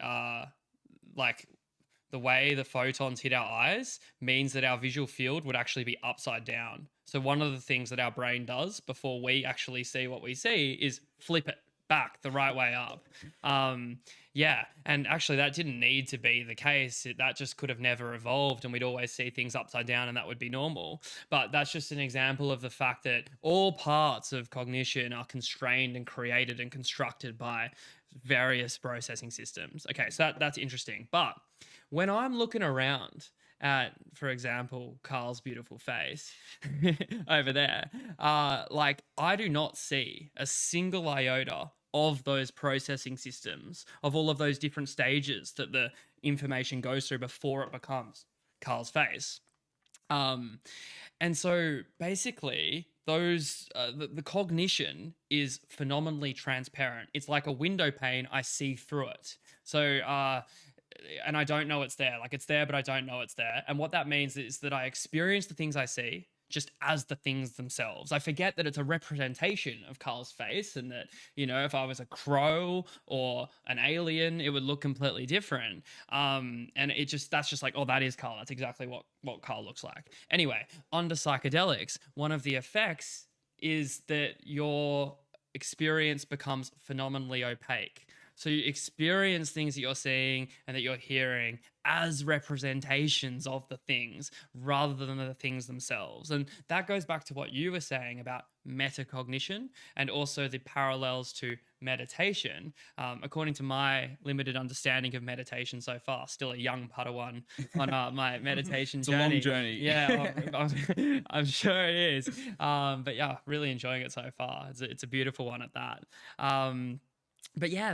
way the photons hit our eyes means that our visual field would actually be upside down. So one of the things that our brain does before we actually see what we see is flip it back the right way up. And actually that didn't need to be the case. That just could have never evolved, and we'd always see things upside down, and that would be normal. But that's just an example of the fact that all parts of cognition are constrained and created and constructed by various processing systems. Okay, so that's interesting. But when I'm looking around at, for example, Carl's beautiful face over there, I do not see a single iota of those processing systems, of all of those different stages that the information goes through before it becomes Carl's face. And so basically those the cognition is phenomenally transparent. It's like a window pane. I see through it. So and I don't know it's there. Like, it's there, but I don't know it's there. And what that means is that I experience the things I see just as the things themselves. I forget that it's a representation of Carl's face, and that, if I was a crow or an alien, it would look completely different. And that's just like, oh, that is Carl. That's exactly what Carl looks like. Anyway, under psychedelics, one of the effects is that your experience becomes phenomenally opaque. So you experience things that you're seeing and that you're hearing as representations of the things rather than the things themselves. And that goes back to what you were saying about metacognition and also the parallels to meditation. According to my limited understanding of meditation so far, still a young Padawan on my meditation journey. It's a long journey. Yeah, I'm sure it is. But yeah, really enjoying it so far. It's a beautiful one at that. But yeah,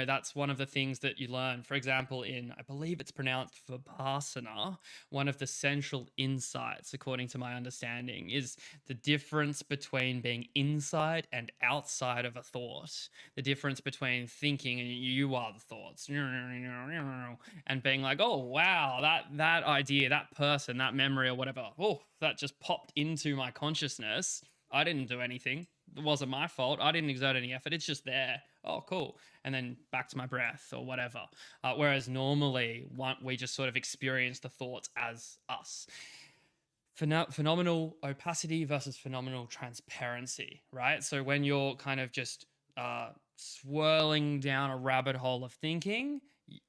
that's one of the things that you learn. For example, I believe it's pronounced Vipassana, one of the central insights, according to my understanding, is the difference between being inside and outside of a thought. The difference between thinking and you are the thoughts, and being like, oh, wow, that idea, that person, that memory or whatever, oh, that just popped into my consciousness. I didn't do anything. It wasn't my fault. I didn't exert any effort. It's just there. Oh, cool. And then back to my breath or whatever. Whereas normally we just sort of experience the thoughts as us. Phenomenal opacity versus phenomenal transparency, right? So when you're kind of just swirling down a rabbit hole of thinking,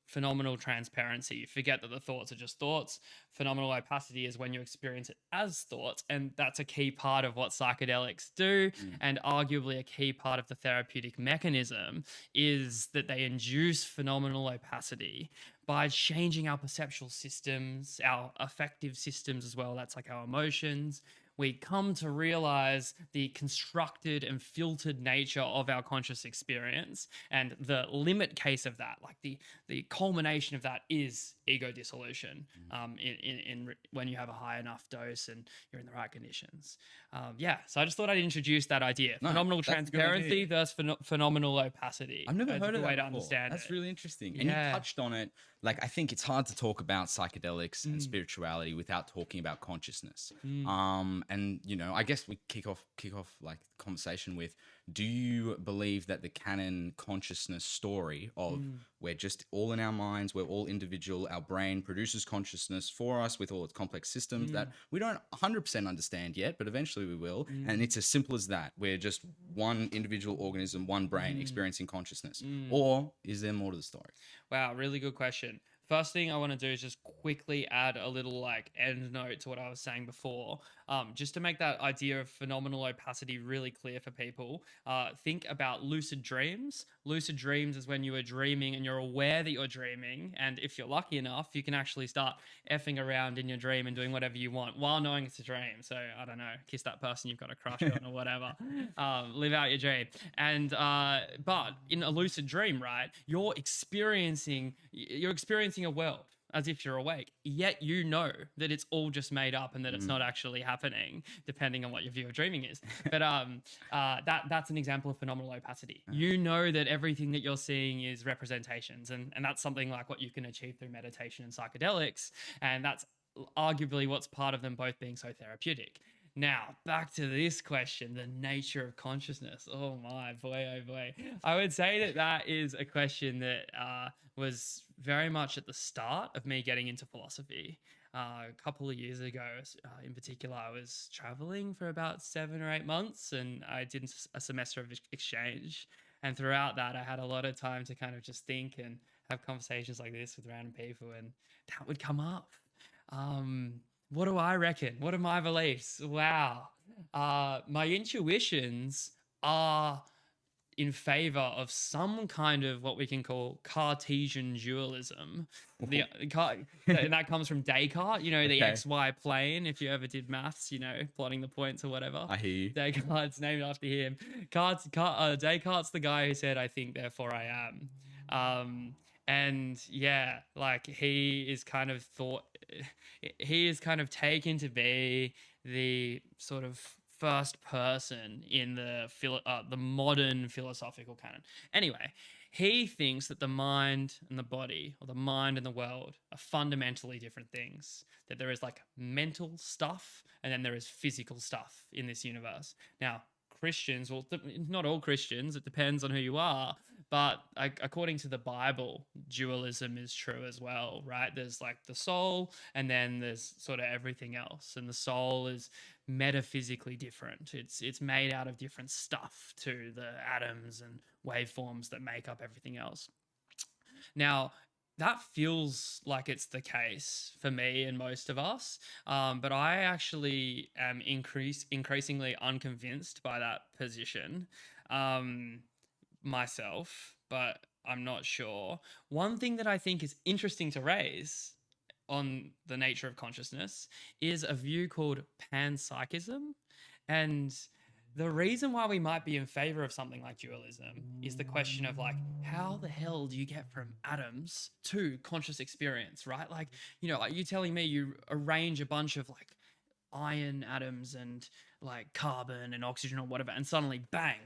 phenomenal transparency. You forget that the thoughts are just thoughts. Phenomenal opacity is when you experience it as thoughts. And that's a key part of what psychedelics do. And arguably a key part of the therapeutic mechanism is that they induce phenomenal opacity by changing our perceptual systems, our affective systems as well. That's like our emotions. we come to realize the constructed and filtered nature of our conscious experience. And the limit case of that, like the culmination of that, is ego dissolution when you have a high enough dose and you're in the right conditions. So I just thought I'd introduce that idea. No, phenomenal that's a good transparency idea. versus phenomenal opacity. I've never That's heard a of good way that to before. understand That's it. really interesting. And you Yeah. touched on it. Like, I think it's hard to talk about psychedelics and spirituality without talking about consciousness. And you know, I guess we kick off like conversation with, do you believe that the canon consciousness story of we're just all in our minds, we're all individual, our brain produces consciousness for us with all its complex systems that we don't 100% understand yet, but eventually we will. And it's as simple as that. We're just one individual organism, one brain experiencing consciousness. Or is there more to the story? Wow, really good question. First thing I want to do is just quickly add a little like end note to what I was saying before, just to make that idea of phenomenal opacity really clear for people. Think about lucid dreams. Lucid dreams is when you are dreaming and you're aware that you're dreaming, and if you're lucky enough, you can actually start effing around in your dream and doing whatever you want while knowing it's a dream. So I don't know, kiss that person you've got a crush on or whatever. Live out your dream. And but in a lucid dream, right, you're experiencing a world as if you're awake, yet you know that it's all just made up and that it's not actually happening, depending on what your view of dreaming is. But that's an example of phenomenal opacity. You know that everything that you're seeing is representations, and that's something like what you can achieve through meditation and psychedelics, and that's arguably what's part of them both being so therapeutic. Now, back to this question, the nature of consciousness. Oh my, boy, oh boy. I would say that is a question that was very much at the start of me getting into philosophy. A couple of years ago, in particular, I was traveling for about 7 or 8 months, and I did a semester of exchange. And throughout that, I had a lot of time to kind of just think and have conversations like this with random people, and that would come up. What do I reckon? What are my beliefs? Wow. My intuitions are in favor of some kind of what we can call Cartesian dualism. And that comes from Descartes, you know, the XY plane, if you ever did maths, you know, plotting the points or whatever. I hear you. Descartes, named after him. Descartes the guy who said, I think, therefore I am. And yeah, like he is kind of taken to be the sort of first person in the modern philosophical canon. Anyway, he thinks that the mind and the body, or the mind and the world, are fundamentally different things. That there is like mental stuff, and then there is physical stuff in this universe. Now, Christians, well, not all Christians, it depends on who you are, but according to the Bible, dualism is true as well, right? There's like the soul, and then there's sort of everything else, and the soul is metaphysically different. It's made out of different stuff to the atoms and waveforms that make up everything else. Now, that feels like it's the case for me and most of us, but I actually am increasingly unconvinced by that position myself, but I'm not sure. One thing that I think is interesting to raise on the nature of consciousness is a view called panpsychism, and the reason why we might be in favor of something like dualism is the question of like, how the hell do you get from atoms to conscious experience, right? Like, you know, like you telling me you arrange a bunch of like iron atoms and like carbon and oxygen or whatever, and suddenly bang,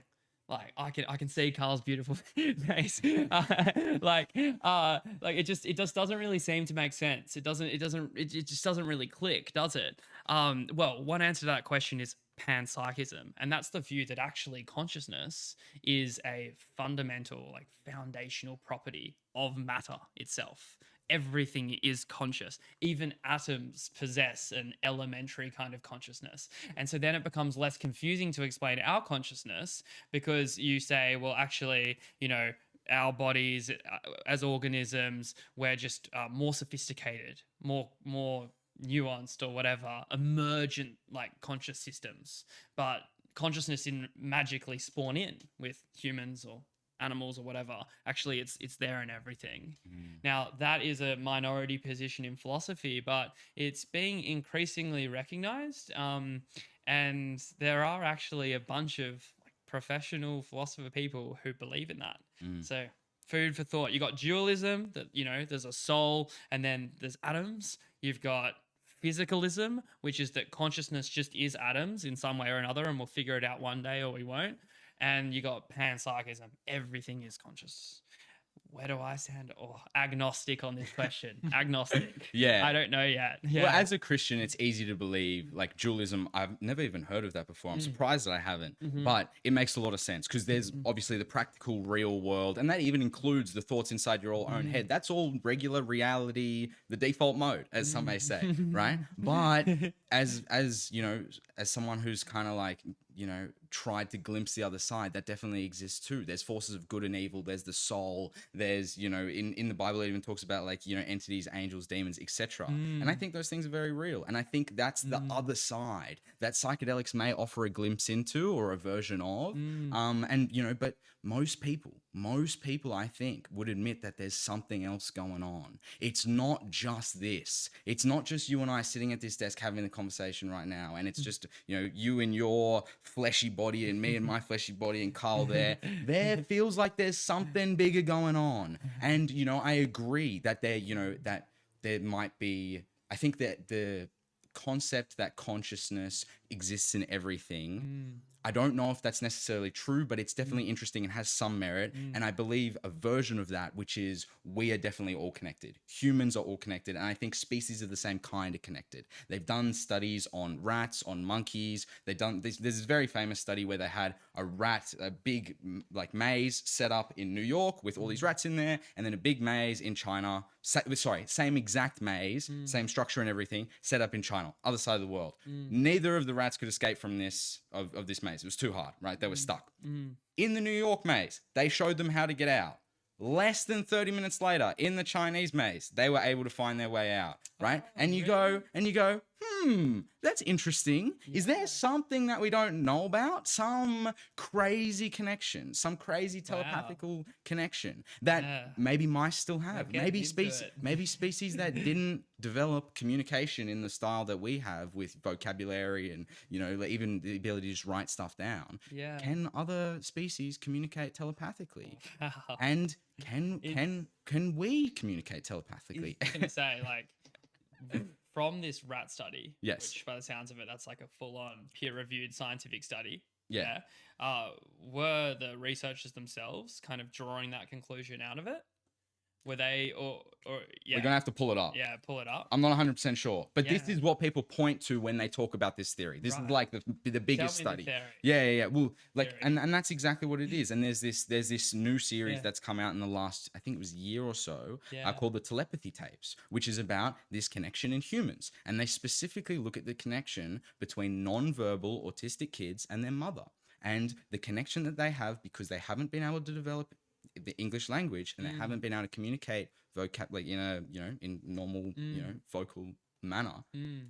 like I can see Carl's beautiful face. It just doesn't really seem to make sense. It just doesn't really click, does it? Well, one answer to that question is panpsychism, and that's the view that actually consciousness is a fundamental, like foundational property of matter itself. Everything is conscious. Even atoms possess an elementary kind of consciousness. And so then it becomes less confusing to explain our consciousness, because you say, well, actually, you know, our bodies as organisms, we're just more sophisticated, more nuanced or whatever, emergent like conscious systems. But consciousness didn't magically spawn in with humans or animals or whatever. Actually, it's there in everything. Now, that is a minority position in philosophy, but it's being increasingly recognized. And there are actually a bunch of like professional philosopher people who believe in that. So food for thought. You got dualism, that, you know, there's a soul and then there's atoms. You've got physicalism, which is that consciousness just is atoms in some way or another, and we'll figure it out one day or we won't. And you got panpsychism, everything is conscious. Where do I stand? Oh, agnostic on this question. Agnostic. Yeah. I don't know yet. Yeah. Well, as a Christian, it's easy to believe, like, dualism. I've never even heard of that before. I'm surprised that I haven't, but it makes a lot of sense because there's obviously the practical real world, and that even includes the thoughts inside your own head. That's all regular reality, the default mode, as some may say, right? But as you know, as someone who's kind of like, you know, tried to glimpse the other side, that definitely exists too. There's forces of good and evil. There's the soul. There's, you know, in the Bible, it even talks about, like, you know, entities, angels, demons, etc. And I think those things are very real. And I think that's the other side that psychedelics may offer a glimpse into, or a version of. And, you know, but most people, I think, would admit that there's something else going on. It's not just this. It's not just you and I sitting at this desk having the conversation right now. And it's just, you know, you and your fleshy body and me and my fleshy body and Carl there. There feels like there's something bigger going on. And, you know, I agree that there, you know, that there might be, I think that the concept that consciousness exists in everything, I don't know if that's necessarily true, but it's definitely interesting and has some merit. And I believe a version of that, which is we are definitely all connected. Humans are all connected. And I think species of the same kind are connected. They've done studies on rats, on monkeys. They've done this. There's this very famous study where they had a big like maze set up in New York with all these rats in there, and then a big maze in China. Same exact maze, same structure and everything, set up in China, other side of the world. Neither of the rats could escape from this maze. It was too hard, right? They were stuck. In the New York maze, they showed them how to get out. Less than 30 minutes later, in the Chinese maze, they were able to find their way out, right? And you go, that's interesting. Is there something that we don't know about? Some crazy connection, some crazy telepathical connection that maybe mice still have. Maybe species that didn't develop communication in the style that we have, with vocabulary and, you know, even the ability to just write stuff down. Can other species communicate telepathically? And can we communicate telepathically? I was gonna say, like, from this rat study, yes, which by the sounds of it, that's like a full-on peer-reviewed scientific study. Yeah. Were the researchers themselves kind of drawing that conclusion out of it? Were they, or yeah? We're gonna have to pull it up. Yeah, pull it up. I'm not 100% sure, but this is what people point to when they talk about this theory. This is like the biggest study. Yeah. Well, like, and that's exactly what it is. And there's this new series that's come out in the last, I think it was year or so, called the Telepathy Tapes, which is about this connection in humans. And they specifically look at the connection between non-verbal autistic kids and their mother, and the connection that they have because they haven't been able to develop the English language, and they haven't been able to communicate like in normal, vocal manner.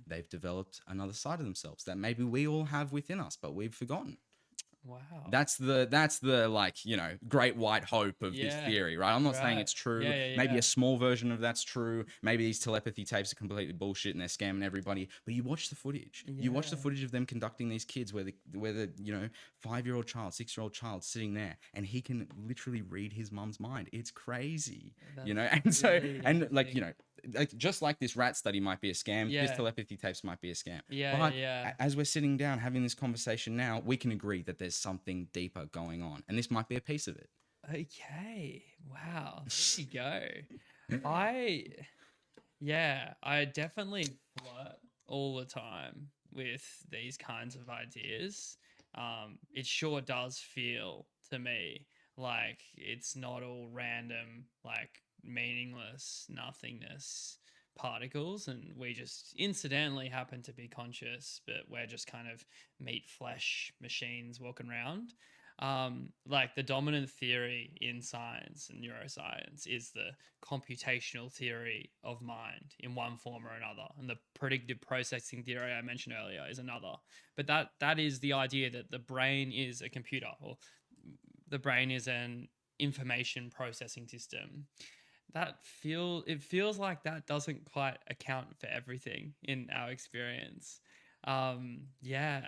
They've developed another side of themselves that maybe we all have within us, but we've forgotten. Wow. That's the like, you know, great white hope of this theory, right? I'm not saying it's true. Maybe a small version of that's true. Maybe these telepathy tapes are completely bullshit and they're scamming everybody. But you watch the footage. You watch the footage of them conducting these kids where the 5-year-old child, 6-year-old child sitting there, and he can literally read his mum's mind. It's crazy, And so, and like, like, just like this rat study might be a scam, this telepathy tapes might be a scam. But as we're sitting down having this conversation now, we can agree that there's something deeper going on, and this might be a piece of it. Okay. Wow. There you go. I definitely flirt all the time with these kinds of ideas. It sure does feel to me like it's not all random, like meaningless nothingness particles, and we just incidentally happen to be conscious, but we're just kind of meat flesh machines walking around. Like, the dominant theory in science and neuroscience is the computational theory of mind in one form or another, and the predictive processing theory I mentioned earlier is another. But that is the idea that the brain is a computer, or the brain is an information processing system. It feels like that doesn't quite account for everything in our experience. Yeah,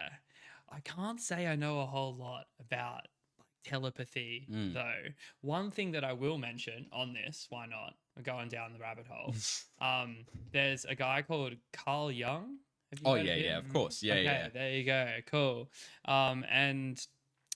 I can't say I know a whole lot about telepathy though. One thing that I will mention on this, why not? We're going down the rabbit hole. There's a guy called Carl Jung. Have you Oh heard yeah, of him? yeah, of course. Yeah, Okay, yeah. there you go. Cool. And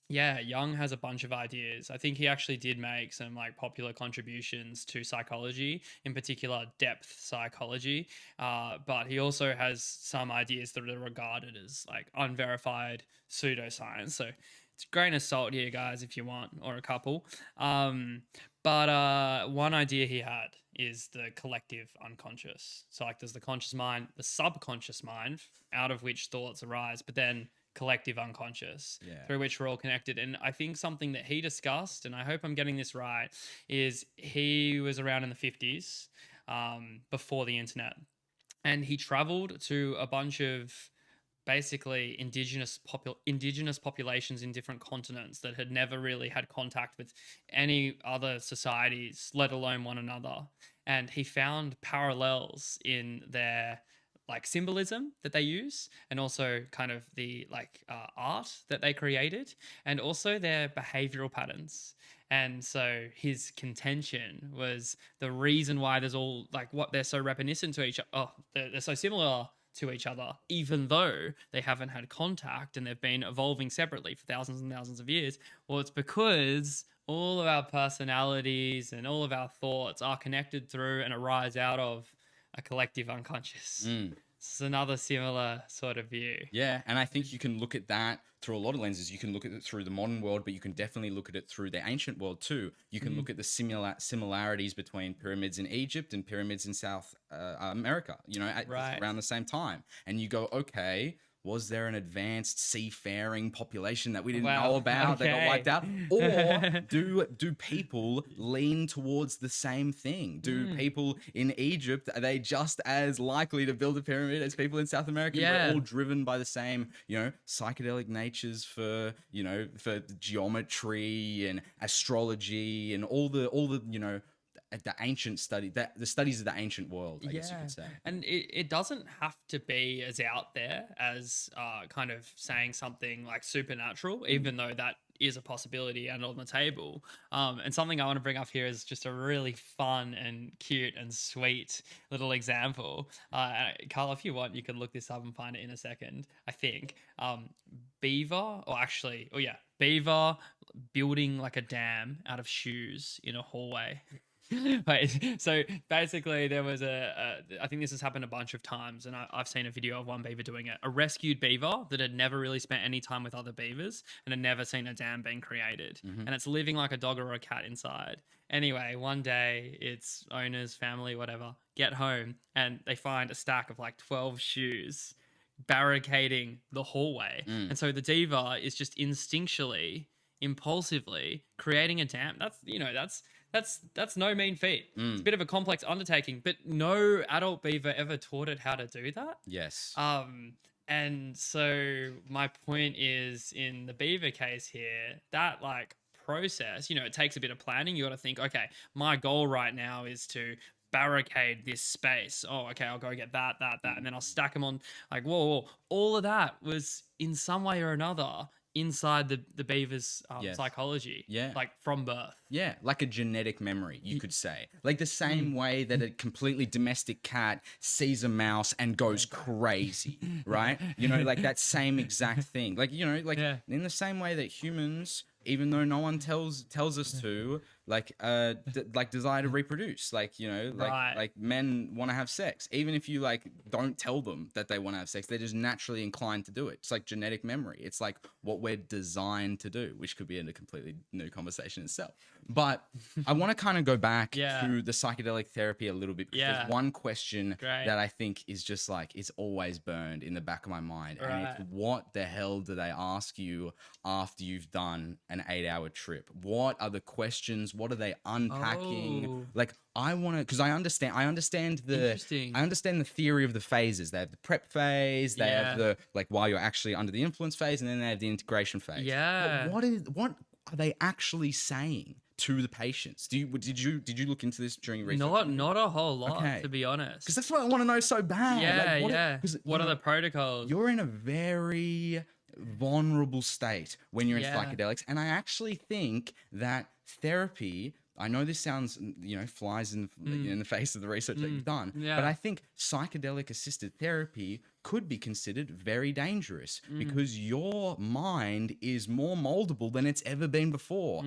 yeah, Jung has a bunch of ideas. I think he actually did make some like popular contributions to psychology, in particular depth psychology. But he also has some ideas that are regarded as like unverified pseudoscience. So it's a grain of salt here, guys, if you want, or a couple. But one idea he had is the collective unconscious. So like there's the conscious mind, the subconscious mind, out of which thoughts arise, but then collective unconscious through which we're all connected. And I think something that he discussed, and I hope I'm getting this right, is he was around in the 50s, before the internet, and he traveled to a bunch of basically indigenous populations in different continents that had never really had contact with any other societies, let alone one another. And he found parallels in their like symbolism that they use, and also kind of the like art that they created, and also their behavioral patterns. And so his contention was the reason why there's all like what they're so reminiscent to each other. Oh, they're so similar to each other, even though they haven't had contact and they've been evolving separately for thousands and thousands of years. Well, it's because all of our personalities and all of our thoughts are connected through and arise out of a collective unconscious. It's another similar sort of view. Yeah, and I think you can look at that through a lot of lenses. You can look at it through the modern world, but you can definitely look at it through the ancient world too. You can look at the similarities between pyramids in Egypt and pyramids in South America, you know, around the same time. And you go, okay, was there an advanced seafaring population that we didn't know about that got wiped out? Or do people lean towards the same thing? Do people in Egypt, are they just as likely to build a pyramid as people in South America? Yeah. We're all driven by the same, you know, psychedelic natures for, you know, for geometry and astrology and all the, you know, the ancient the studies of the ancient world, I guess you could say. And it doesn't have to be as out there as kind of saying something like supernatural, even though that is a possibility and on the table. And something I want to bring up here is just a really fun and cute and sweet little example. Carl, if you want, you can look this up and find it in a second, I think. Beaver building like a dam out of shoes in a hallway. Wait, so basically there was I think this has happened a bunch of times, and I've seen a video of one beaver doing it. A rescued beaver that had never really spent any time with other beavers and had never seen a dam being created. And it's living like a dog or a cat inside. Anyway, one day its owners, family, whatever, get home and they find a stack of like 12 shoes barricading the hallway. And so the diva is just instinctually, impulsively creating a dam. That's no mean feat. It's a bit of a complex undertaking, but no adult beaver ever taught it how to do that. Yes. And so my point is, in the beaver case here, that like process, you know, it takes a bit of planning. You got to think, okay, my goal right now is to barricade this space. Oh, okay, I'll go get that, and then I'll stack them on. Like, whoa. All of that was in some way or another inside the beaver's psychology, like from birth. Yeah, like a genetic memory, you could say. Like the same way that a completely domestic cat sees a mouse and goes crazy, right? You know, like that same exact thing. Like, you know, like in the same way that humans, even though no one tells us to, like desire to reproduce, like, you know, like men want to have sex, even if you like don't tell them that they want to have sex, they're just naturally inclined to do it. It's like genetic memory. It's like what we're designed to do, which could be in a completely new conversation itself. But I want to kind of go back to the psychedelic therapy a little bit, because there's one question that I think is just like, it's always burned in the back of my mind. And it's, what the hell do they ask you after you've done an 8-hour trip? What are the questions? What are they unpacking? Like, I want to, because I understand the theory of the phases. They have the prep phase, they have the, like, while you're actually under the influence phase, and then they have the integration phase. Yeah. But what are they actually saying? to the patients? Did you look into this during your research? Not a whole lot, Okay. to be honest. Because that's what I want to know so bad. Yeah, Like, yeah. What are know, the protocols? You're in a very vulnerable state when you're in Yeah. psychedelics, and I actually think that therapy, I know this sounds, flies in the face of the research that you've done, Yeah. but I think psychedelic assisted therapy could be considered very dangerous because your mind is more moldable than it's ever been before.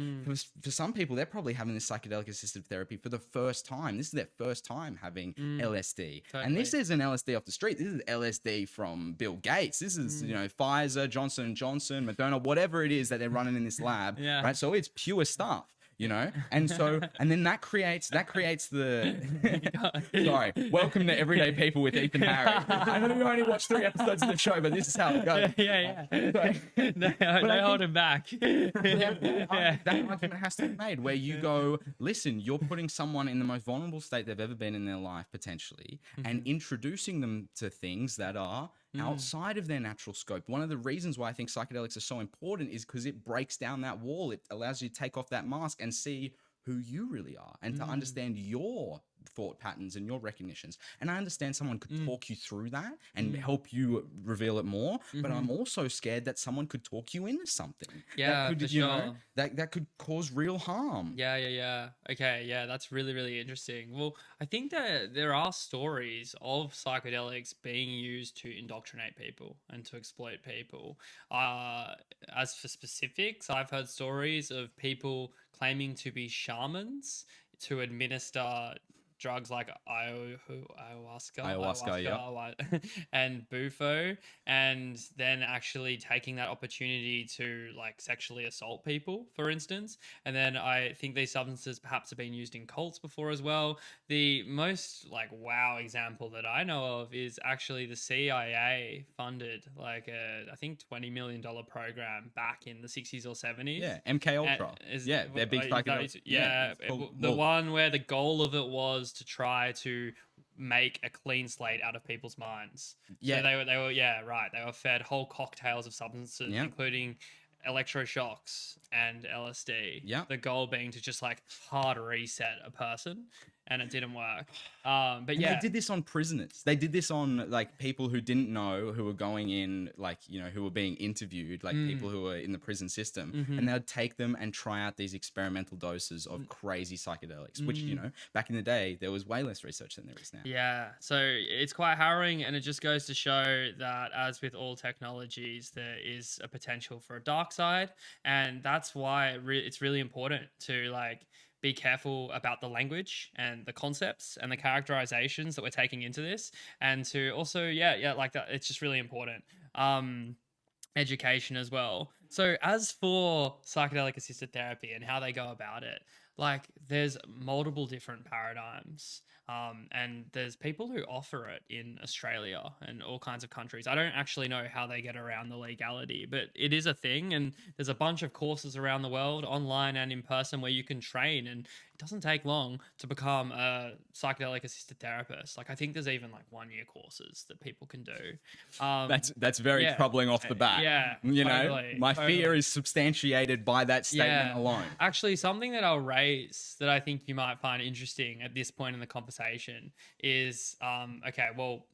For some people, they're probably having this psychedelic assisted therapy for the first time. This is their first time having LSD. Totally. And this isn't LSD off the street. This is LSD from Bill Gates. This is, Pfizer, Johnson & Johnson, Moderna, whatever it is that they're running in this lab, Yeah. right? So it's pure stuff. And so, and then that creates the sorry, welcome to Everyday People with Ethan Harry. I know you only watched 3 episodes of the show, but this is how it goes. Yeah. They hold him back. That argument has to be made where you go, listen, you're putting someone in the most vulnerable state they've ever been in their life, potentially, and introducing them to things that are outside of their natural scope. One of the reasons why I think psychedelics are so important is because it breaks down that wall. It allows you to take off that mask and see who you really are and to understand your thought patterns and your recognitions. And I understand someone could talk you through that and help you reveal it more, but I'm also scared that someone could talk you into something Yeah, that could, for sure. that could cause real harm. Yeah. Okay, yeah, that's really, really interesting. Well, I think that there are stories of psychedelics being used to indoctrinate people and to exploit people. As for specifics, I've heard stories of people claiming to be shamans to administer drugs like ayahuasca, and bufo, and then actually taking that opportunity to like sexually assault people, for instance. And then I think these substances perhaps have been used in cults before as well. The most like wow example that I know of is actually the CIA funded like I think $20 million program back in the 60s or 70s. Yeah, MK Ultra. They're big psychedelics. The one where the goal of it was to try to make a clean slate out of people's minds. Yeah. So they were right. They were fed whole cocktails of substances, including electroshocks and LSD. Yeah. The goal being to just like hard reset a person. And it didn't work. But and they did this on prisoners. They did this on like people who didn't know, who were going in, like, who were being interviewed, like people who were in the prison system. And they'd take them and try out these experimental doses of crazy psychedelics, which, back in the day, there was way less research than there is now. Yeah. So it's quite harrowing. And it just goes to show that, as with all technologies, there is a potential for a dark side. And that's why it's really important to like be careful about the language and the concepts and the characterizations that we're taking into this, and to also like that, it's just really important. Education as well. So as for psychedelic assisted therapy and how they go about it, like there's multiple different paradigms, and there's people who offer it in Australia and all kinds of countries. I don't actually know how they get around the legality, but it is a thing, and there's a bunch of courses around the world, online and in person, where you can train, and it doesn't take long to become a psychedelic assisted therapist. Like I think there's even like 1-year courses that people can do. That's very troubling off the bat. Yeah, my fear is substantiated by that statement alone. Actually, something that I'll raise that I think you might find interesting at this point in the conversation is, okay, well,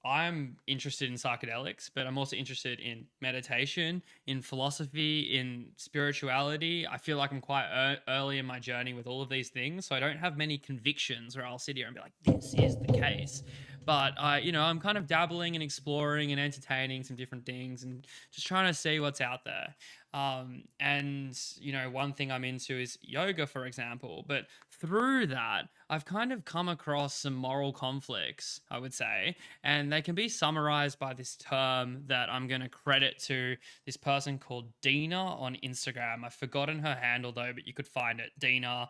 I'm interested in psychedelics, but I'm also interested in meditation, in philosophy, in spirituality. I feel like I'm quite early in my journey with all of these things, so I don't have many convictions where I'll sit here and be like, this is the case. But I'm kind of dabbling and exploring and entertaining some different things and just trying to see what's out there. And one thing I'm into is yoga, for example. But through that, I've kind of come across some moral conflicts, I would say, and they can be summarized by this term that I'm going to credit to this person called Dina on Instagram. I've forgotten her handle though, but you could find it. Dina.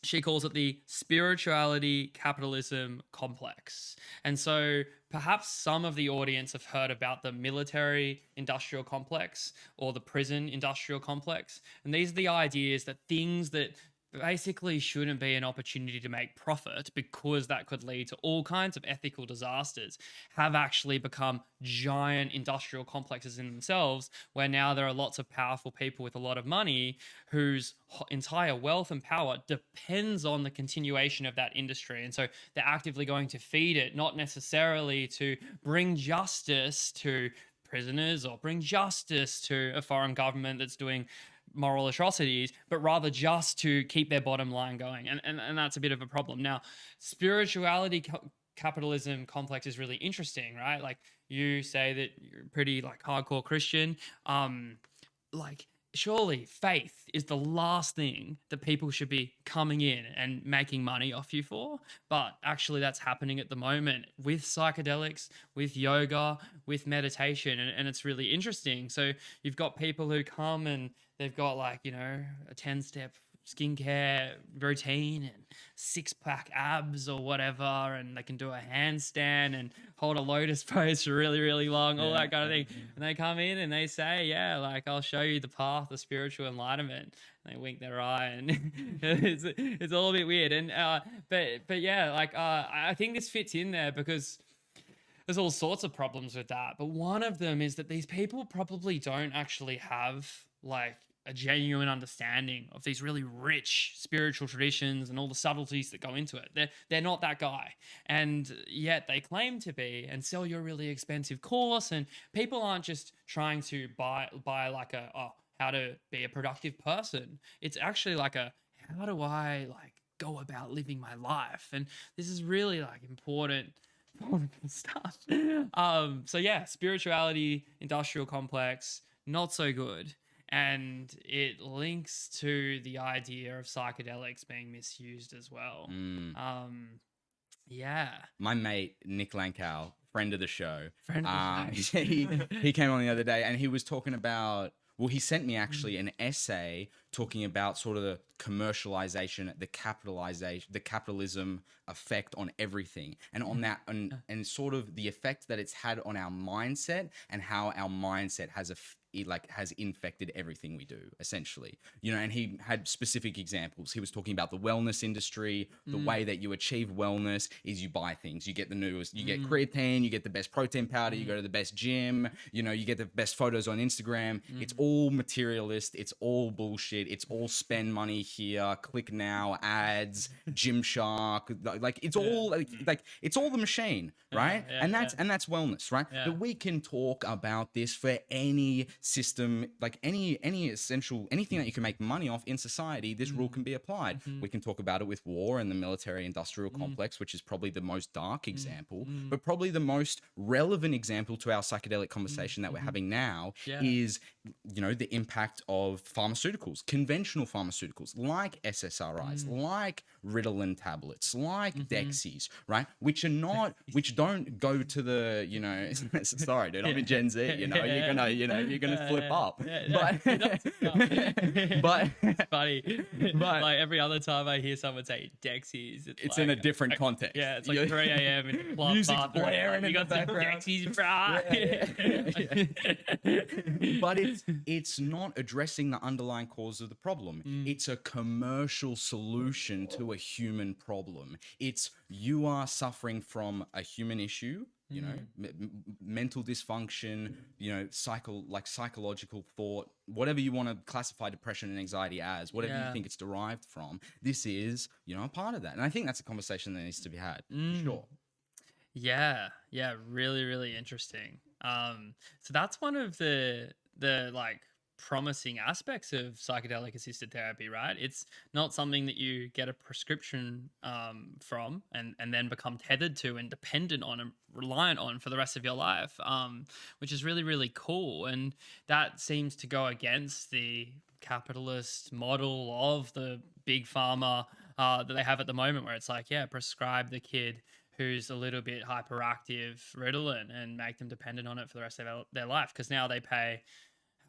She calls it the spirituality capitalism complex. And so perhaps some of the audience have heard about the military industrial complex or the prison industrial complex. And these are the ideas that things that basically shouldn't be an opportunity to make profit, because that could lead to all kinds of ethical disasters, have actually become giant industrial complexes in themselves, where now there are lots of powerful people with a lot of money whose entire wealth and power depends on the continuation of that industry. And so they're actively going to feed it, not necessarily to bring justice to prisoners or bring justice to a foreign government that's doing moral atrocities, but rather just to keep their bottom line going. And that's a bit of a problem. Now, spirituality capitalism complex is really interesting, right? Like, you say that you're pretty like hardcore Christian. Like, surely faith is the last thing that people should be coming in and making money off you for. But actually that's happening at the moment with psychedelics, with yoga, with meditation. And it's really interesting. So you've got people who come and they've got, like, you know, a 10-step skincare routine and 6-pack abs or whatever, and they can do a handstand and hold a lotus pose for really, really long, all that kind of thing. And they come in and they say, yeah, like, I'll show you the path of spiritual enlightenment. And they wink their eye, and it's all a bit weird. And but yeah, like, I think this fits in there because there's all sorts of problems with that. But one of them is that these people probably don't actually have, like, a genuine understanding of these really rich spiritual traditions and all the subtleties that go into it. They're not that guy, and yet they claim to be, and sell you a really expensive course. And people aren't just trying to buy like a, oh, how to be a productive person. It's actually like a, how do I, like, go about living my life? And this is really, like, important stuff. So yeah, spirituality, industrial complex, not so good. And it links to the idea of psychedelics being misused as well. Yeah. My mate, Nick Lankow, friend of the show, Friend of the show. he came on the other day and he was talking about, well, he sent me actually an essay talking about sort of the commercialization, the capitalism effect on everything, and on that, and sort of the effect that it's had on our mindset, and how our mindset has has infected everything we do, essentially. You know, and he had specific examples. He was talking about the wellness industry. The way that you achieve wellness is you buy things. You get the newest, you get creatine, you get the best protein powder, you go to the best gym, you know, you get the best photos on Instagram. It's all materialist, it's all bullshit, it's all spend money here, click now, ads, Gymshark, like it's all like it's all the machine, right? And that's wellness, right? But we can talk about this for any system, like any essential, anything that you can make money off in society. This rule can be applied. We can talk about it with war and the military industrial complex, which is probably the most dark example, but probably the most relevant example to our psychedelic conversation that we're having now is, you know, the impact of pharmaceuticals, conventional pharmaceuticals like SSRIs, like Ritalin tablets, like Dexies, right? Which are not, which don't go to the, you know, sorry, dude, I'm in Gen Z, you know, you're gonna flip up. But it's funny. But like, every other time I hear someone say Dexies, it's like, in a different context. Yeah, it's like 3 a.m. in the club. Music blaring in you got the some background. Dexies, brah. But it's not addressing the underlying cause of the problem. It's a commercial solution to a human problem. It's, you are suffering from a human issue, you know, mental dysfunction, you know, psychological thought, whatever you want to classify depression and anxiety as, whatever you think it's derived from. This is, you know, a part of that. And I think that's a conversation that needs to be had. Sure. Yeah, really, really interesting. So that's one of the like promising aspects of psychedelic assisted therapy, right? It's not something that you get a prescription from and then become tethered to and dependent on and reliant on for the rest of your life, which is really, really cool. And that seems to go against the capitalist model of the big pharma that they have at the moment, where it's like, yeah, prescribe the kid who's a little bit hyperactive Ritalin and make them dependent on it for the rest of their life, because now they pay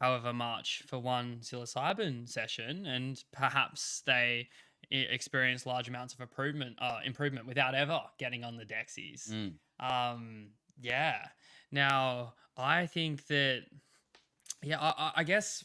however much for one psilocybin session, and perhaps they experience large amounts of improvement without ever getting on the Dexies. Yeah. Now, I think that, I guess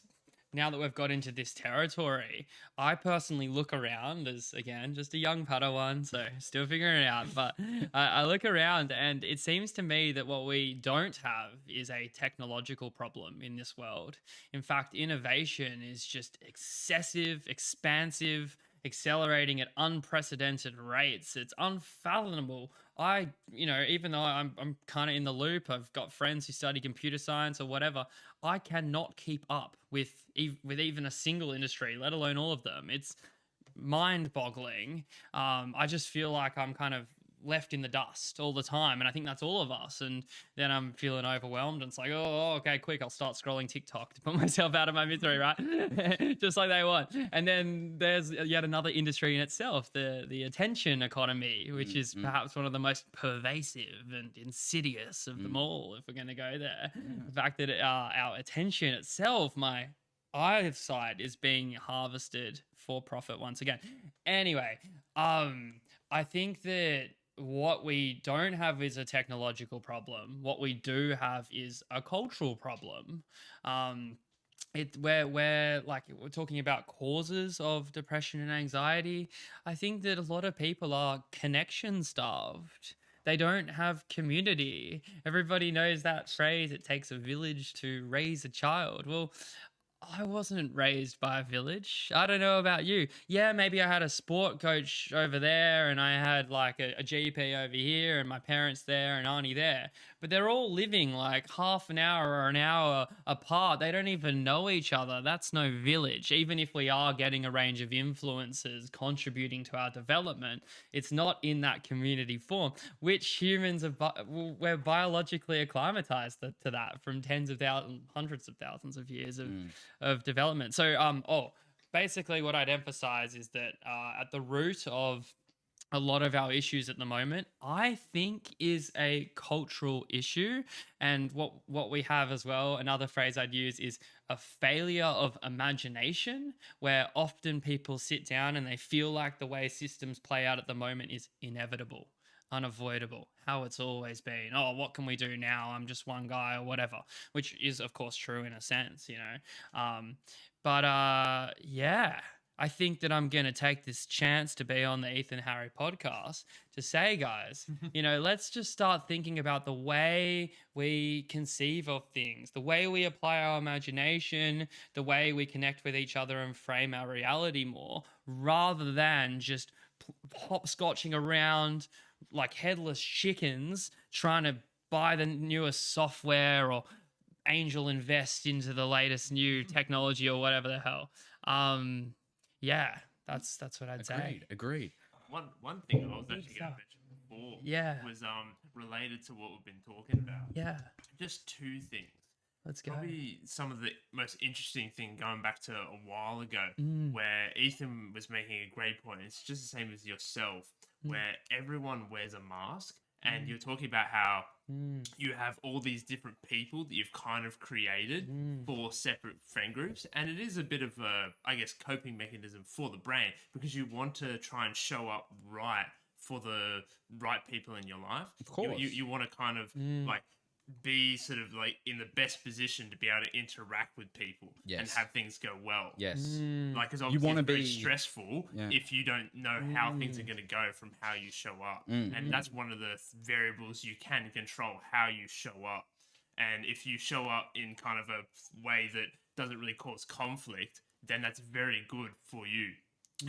now that we've got into this territory, I personally look around as, again, just a young Padawan, so still figuring it out. But I look around and it seems to me that what we don't have is a technological problem in this world. In fact, innovation is just excessive, expansive, accelerating at unprecedented rates. It's unfathomable. Even though I'm kind of in the loop, I've got friends who study computer science or whatever. I cannot keep up with even a single industry, let alone all of them. It's mind-boggling. I just feel like I'm kind of left in the dust all the time, and I think that's all of us. And then I'm feeling overwhelmed, and it's like, oh, okay, quick, I'll start scrolling TikTok to put myself out of my misery, right? Just like they want. And then there's yet another industry in itself, the attention economy, which is perhaps one of the most pervasive and insidious of them all, if we're going to go there. The fact that our attention itself, my eyesight, is being harvested for profit once again. Anyway, I think that what we don't have is a technological problem. What we do have is a cultural problem. We're talking about causes of depression and anxiety. I think that a lot of people are connection starved. They don't have community. Everybody knows that phrase, it takes a village to raise a child. Well, I wasn't raised by a village. I don't know about you. Yeah, maybe I had a sport coach over there and I had like a GP over here and my parents there and auntie there. But they're all living like half an hour or an hour apart. They don't even know each other. That's no village. Even if we are getting a range of influences contributing to our development, it's not in that community form, which humans we're biologically acclimatized to that from tens of thousands, hundreds of thousands of years of development. So, basically what I'd emphasize is that at the root of a lot of our issues at the moment, I think, is a cultural issue. And what we have as well, another phrase I'd use is a failure of imagination, where often people sit down and they feel like the way systems play out at the moment is inevitable, unavoidable, how it's always been. Oh, what can we do now? I'm just one guy or whatever, which is of course true in a sense, yeah, I think that I'm going to take this chance to be on the Ethan Harry podcast to say, guys, let's just start thinking about the way we conceive of things, the way we apply our imagination, the way we connect with each other and frame our reality more, rather than just hopscotching around like headless chickens trying to buy the newest software or angel invest into the latest new technology or whatever the hell. Yeah, that's what I'd say. Agreed. One thing I was actually going to mention before was related to what we've been talking about. Yeah. Just two things. Let's go. Probably some of the most interesting thing going back to a while ago where Ethan was making a great point. It's just the same as yourself, where everyone wears a mask. And you're talking about how you have all these different people that you've kind of created for separate friend groups. And it is a bit of a, I guess, coping mechanism for the brain, because you want to try and show up right for the right people in your life. Of course. You want to kind of like be sort of like in the best position to be able to interact with people and have things go well. Yes. Like, because obviously it's very stressful if you don't know how things are going to go from how you show up. And that's one of the variables you can control, how you show up. And if you show up in kind of a way that doesn't really cause conflict, then that's very good for you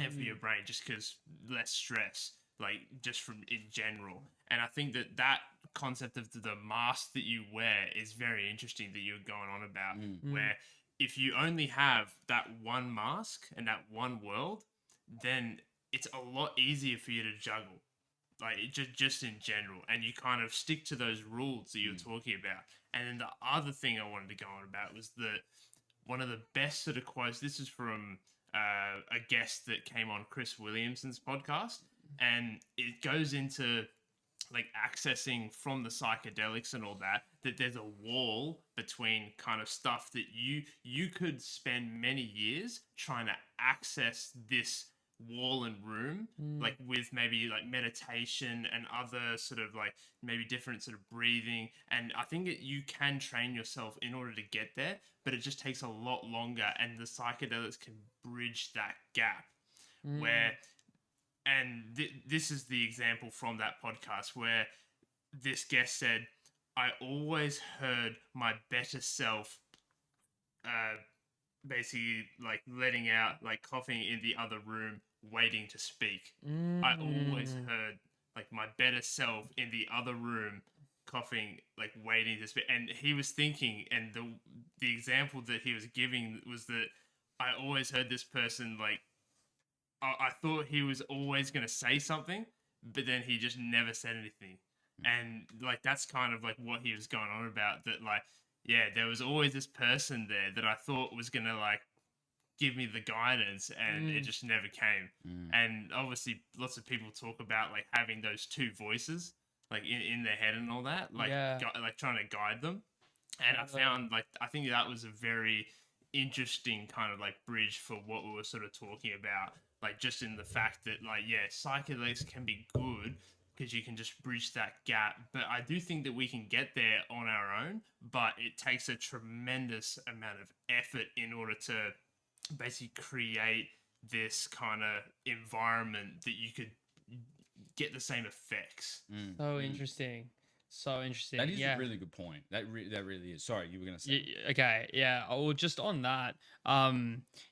and for your brain, just because less stress, like just from in general. And I think that concept of the mask that you wear is very interesting that you're going on about, where if you only have that one mask and that one world, then it's a lot easier for you to juggle, like just in general, and you kind of stick to those rules that you're talking about. And then the other thing I wanted to go on about was that one of the best sort of quotes, this is from a guest that came on Chris Williamson's podcast, and it goes into like accessing from the psychedelics and all that there's a wall between kind of stuff that you could spend many years trying to access this wall and room, like with maybe like meditation and other sort of like maybe different sort of breathing. And I think that you can train yourself in order to get there, but it just takes a lot longer. And the psychedelics can bridge that gap where, and this is the example from that podcast where this guest said, I always heard my better self basically like letting out, like coughing in the other room, waiting to speak. I always heard like my better self in the other room coughing, like waiting to speak. And he was thinking, and the example that he was giving was that I always heard this person like, I thought he was always going to say something, but then he just never said anything. And like that's kind of like what he was going on about, that like, yeah, there was always this person there that I thought was going to like give me the guidance, and it just never came. And obviously lots of people talk about like having those two voices like in their head and all that, like like trying to guide them. And I found like, I think that was a very interesting kind of like bridge for what we were sort of talking about, like just in the fact that like, yeah, psychedelics can be good because you can just bridge that gap. But I do think that we can get there on our own, but it takes a tremendous amount of effort in order to basically create this kind of environment that you could get the same effects. So interesting. So interesting. That is a really good point. That really is. Sorry, you were gonna say. Okay, yeah. Well, just on that,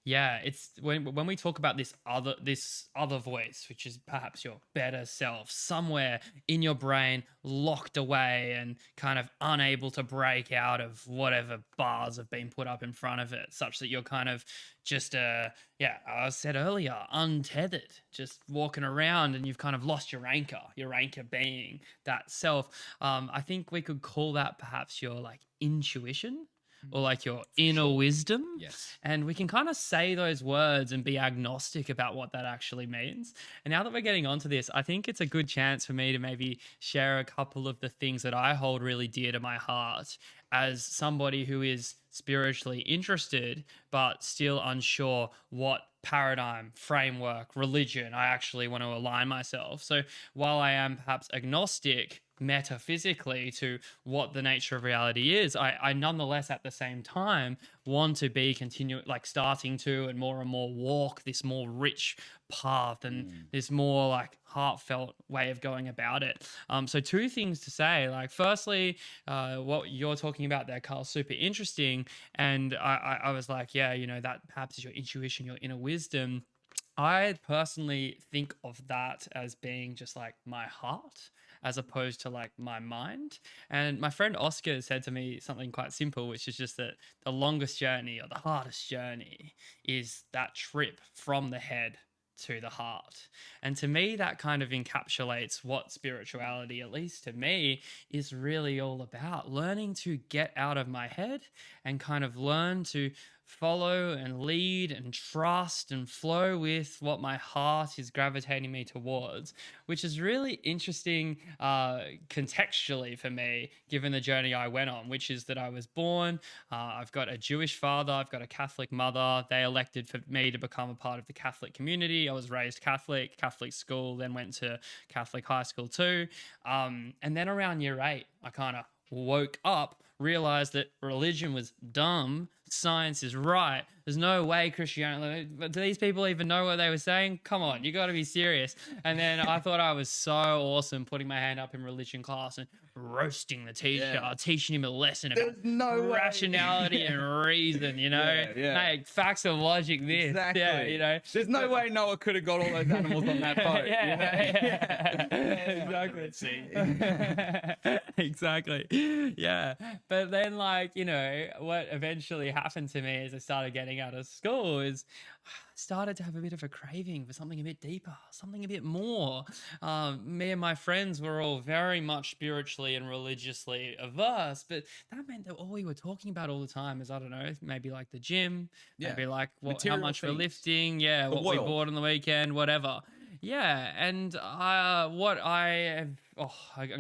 yeah, it's when we talk about this other voice, which is perhaps your better self, somewhere in your brain, locked away and kind of unable to break out of whatever bars have been put up in front of it, such that you're kind of just I said earlier, untethered, just walking around, and you've kind of lost your anchor being that self. I think we could call that perhaps your like intuition, or like your inner wisdom. Yes. And we can kind of say those words and be agnostic about what that actually means. And now that we're getting onto this, I think it's a good chance for me to maybe share a couple of the things that I hold really dear to my heart as somebody who is spiritually interested, but still unsure what paradigm, framework, religion I actually want to align myself. So while I am perhaps agnostic metaphysically to what the nature of reality is, I nonetheless at the same time want to be starting to and more walk this more rich path and this more like heartfelt way of going about it. So two things to say, like firstly, what you're talking about there, Carl, super interesting. And I was like, yeah, you know, that perhaps is your intuition, your inner wisdom. I personally think of that as being just like my heart, as opposed to like my mind. And my friend Oscar said to me something quite simple, which is just that the longest journey or the hardest journey is that trip from the head to the heart. And to me, that kind of encapsulates what spirituality, at least to me, is really all about. Learning to get out of my head and kind of learn to follow and lead and trust and flow with what my heart is gravitating me towards, which is really interesting contextually for me, given the journey I went on, which is that I was born, I've got a Jewish father, I've got a Catholic mother. They elected for me to become a part of the Catholic community. I was raised Catholic school, then went to Catholic high school too. And then around year 8, I kind of woke up, realized that religion was dumb, science is right. There's no way Christianity, but do these people even know what they were saying? Come on, you got to be serious. And then I thought I was so awesome putting my hand up in religion class and roasting the teacher, teaching him a lesson about rationality and reason, you know? Hey, facts and logic this. Exactly. Yeah, you know? There's no way Noah could have got all those animals on that boat. Exactly. Exactly. Yeah. But then, like, you know, what eventually happened to me as I started getting out of school is I started to have a bit of a craving for something a bit deeper, something a bit more. Me and my friends were all very much spiritually and religiously averse, but that meant that all we were talking about all the time is, I don't know, maybe like the gym, maybe like how much we're lifting, what we bought on the weekend, whatever. Yeah, and I'm going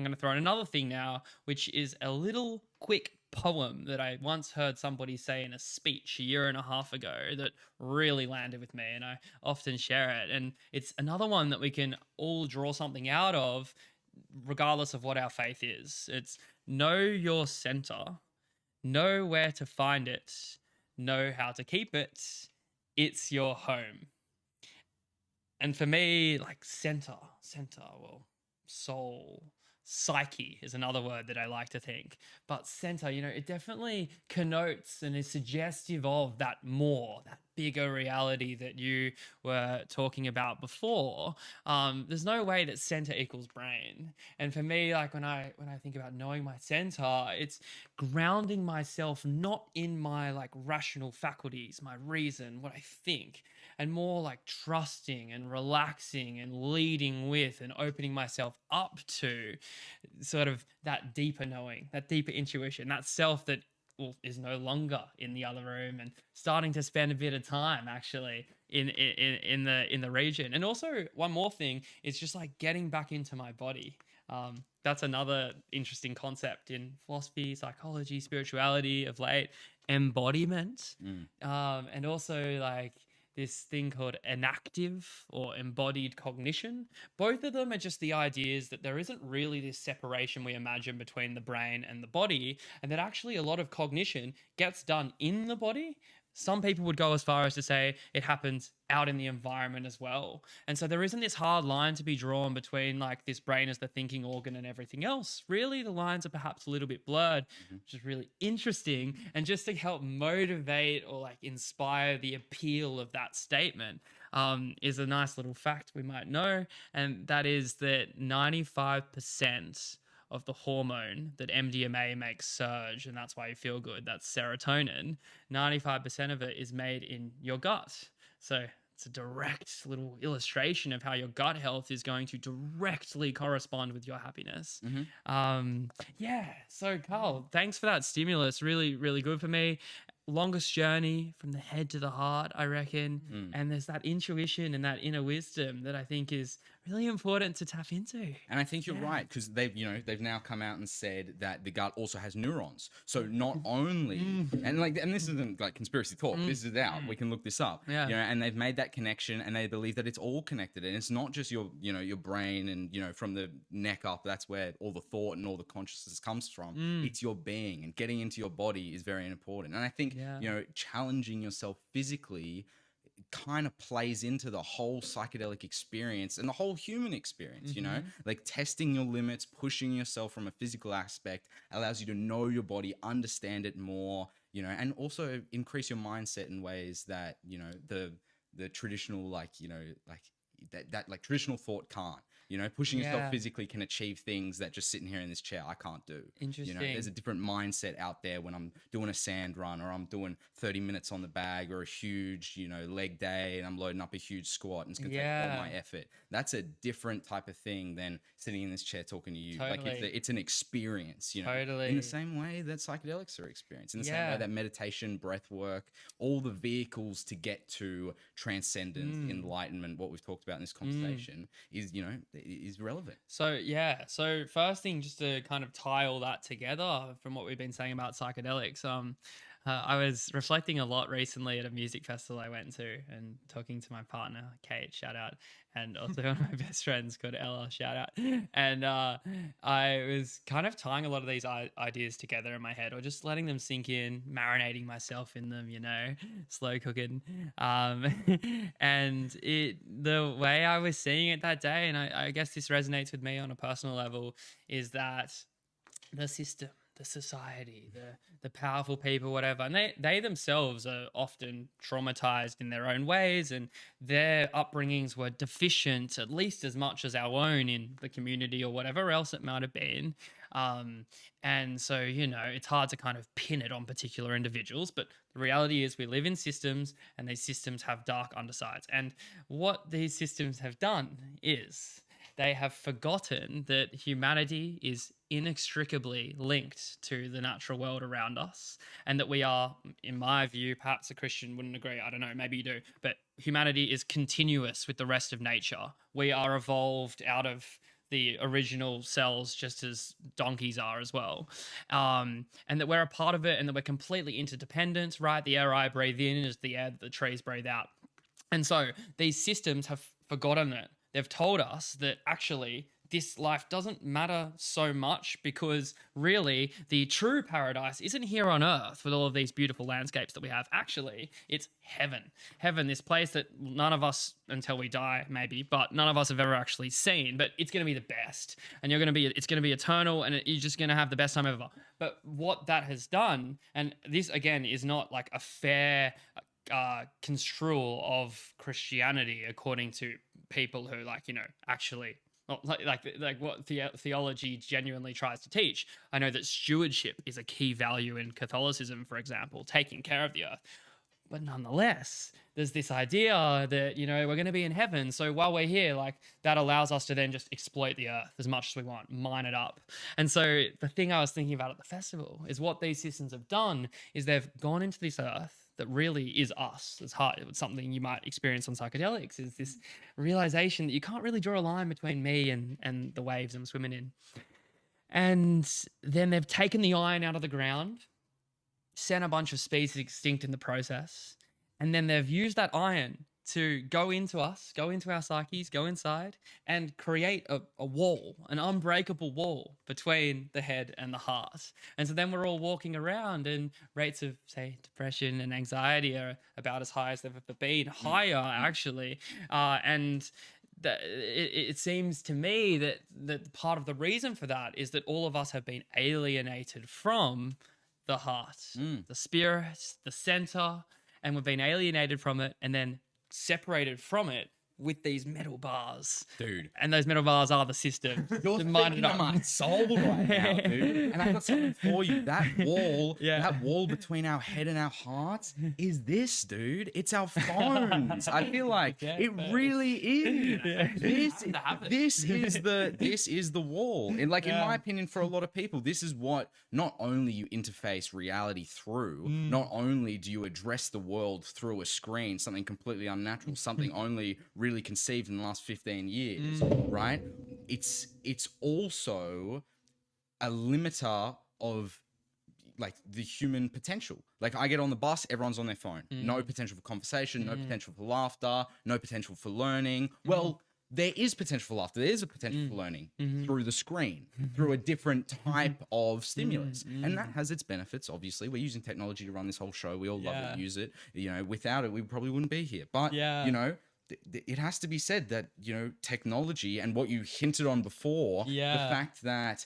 to throw in another thing now, which is a little quick poem that I once heard somebody say in a speech a year and a half ago that really landed with me, and I often share it. And it's another one that we can all draw something out of, regardless of what our faith is. It's know your center, know where to find it, know how to keep it. It's your home. And for me, like center, well, soul, psyche is another word that I like to think. But center, it definitely connotes and is suggestive of that bigger reality that you were talking about before. There's no way that center equals brain. And for me, like when I think about knowing my center, it's grounding myself not in my like rational faculties, my reason, what I think, and more like trusting and relaxing and leading with and opening myself up to sort of that deeper knowing, that deeper intuition, that self that is no longer in the other room, and starting to spend a bit of time actually in the region. And also one more thing is just like getting back into my body. That's another interesting concept in philosophy, psychology, spirituality of late, embodiment. And also like this thing called enactive or embodied cognition. Both of them are just the ideas that there isn't really this separation we imagine between the brain and the body, and that actually a lot of cognition gets done in the body. Some people would go as far as to say it happens out in the environment as well. And so there isn't this hard line to be drawn between like this brain as the thinking organ and everything else. Really, the lines are perhaps a little bit blurred, which is really interesting. And just to help motivate or like inspire the appeal of that statement is a nice little fact we might know. And that is that 95% of the hormone that MDMA makes surge, and that's why you feel good, that's serotonin, 95% of it is made in your gut. So it's a direct little illustration of how your gut health is going to directly correspond with your happiness. So Carl, thanks for that stimulus. Really, really good for me. Longest journey from the head to the heart, I reckon. And there's that intuition and that inner wisdom that I think is really important to tap into. And I think you're right, because they've now come out and said that the gut also has neurons. So not only and this isn't like conspiracy talk. This is out. We can look this up. And they've made that connection, and they believe that it's all connected, and it's not just your brain and from the neck up. That's where all the thought and all the consciousness comes from. It's your being, and getting into your body is very important. And I think challenging yourself physically kind of plays into the whole psychedelic experience and the whole human experience. Like testing your limits, pushing yourself from a physical aspect allows you to know your body, understand it more, and also increase your mindset in ways that the traditional that traditional thought can't. Pushing yourself physically can achieve things that just sitting here in this chair I can't do. Interesting. There's a different mindset out there when I'm doing a sand run, or I'm doing 30 minutes on the bag, or a huge, leg day, and I'm loading up a huge squat, and it's going to take all my effort. That's a different type of thing than sitting in this chair talking to you. Totally. Like it's an experience, Totally. In the same way that psychedelics are experienced, in the same way that meditation, breath work, all the vehicles to get to transcendence, enlightenment, what we've talked about in this conversation is relevant. So first thing, just to kind of tie all that together from what we've been saying about psychedelics, I was reflecting a lot recently at a music festival I went to, and talking to my partner Kate, shout out, and also one of my best friends called Ella, shout out. And I was kind of tying a lot of these ideas together in my head, or just letting them sink in, marinating myself in them, slow cooking. And the way I was seeing it that day, and I guess this resonates with me on a personal level, is that the system, the society, the powerful people, whatever, and they themselves are often traumatized in their own ways, and their upbringings were deficient at least as much as our own in the community or whatever else it might have been. And so, it's hard to kind of pin it on particular individuals, but the reality is we live in systems, and these systems have dark undersides. And what these systems have done is they have forgotten that humanity is inextricably linked to the natural world around us, and that we are, in my view, perhaps a Christian wouldn't agree, I don't know, maybe you do, but humanity is continuous with the rest of nature. We are evolved out of the original cells just as donkeys are as well. And that we're a part of it and that we're completely interdependent, right? The air I breathe in is the air that the trees breathe out. And so these systems have forgotten it. They've told us that actually this life doesn't matter so much because really the true paradise isn't here on earth with all of these beautiful landscapes that we have. Actually, it's heaven. Heaven, this place that none of us, until we die maybe, but none of us have ever actually seen, but it's going to be the best. And it's going to be eternal, and you're just going to have the best time ever. But what that has done, and this again is not like a fair construal of Christianity according to people who actually like what theology genuinely tries to teach. I know that stewardship is a key value in Catholicism, for example, taking care of the earth. But nonetheless, there's this idea that, we're going to be in heaven. So while we're here, that allows us to then just exploit the earth as much as we want, mine it up. And so the thing I was thinking about at the festival is what these systems have done is they've gone into this earth that really is us. It's hard. It's something you might experience on psychedelics, is this realization that you can't really draw a line between me and the waves I'm swimming in. And then they've taken the iron out of the ground, sent a bunch of species extinct in the process, and then they've used that iron to go into us, go into our psyches, go inside, and create a wall, an unbreakable wall between the head and the heart. And so then we're all walking around, and rates of, say, depression and anxiety are about as high as they've ever been, higher actually. And it seems to me that part of the reason for that is that all of us have been alienated from the heart, the spirit, the center, and we've been alienated from it and then separated from it with these metal bars. Dude. And those metal bars are the system. You're thinking of my soul right now, dude. And I've got something for you. That wall between our head and our hearts is this, dude. It's our phones. I feel like it really is. This is the wall. And in my opinion, for a lot of people, this is what not only you interface reality through, not only do you address the world through a screen, something completely unnatural, something only really conceived in the last 15 years, right? It's also a limiter of the human potential. I get on the bus, everyone's on their phone. No potential for conversation, no potential for laughter, no potential for learning. Well, there is potential for laughter. There is a potential for learning through the screen, through a different type of stimulus. And that has its benefits, obviously. We're using technology to run this whole show. We all love it, use it. Without it, we probably wouldn't be here. But, it has to be said that, technology and what you hinted on before, the fact that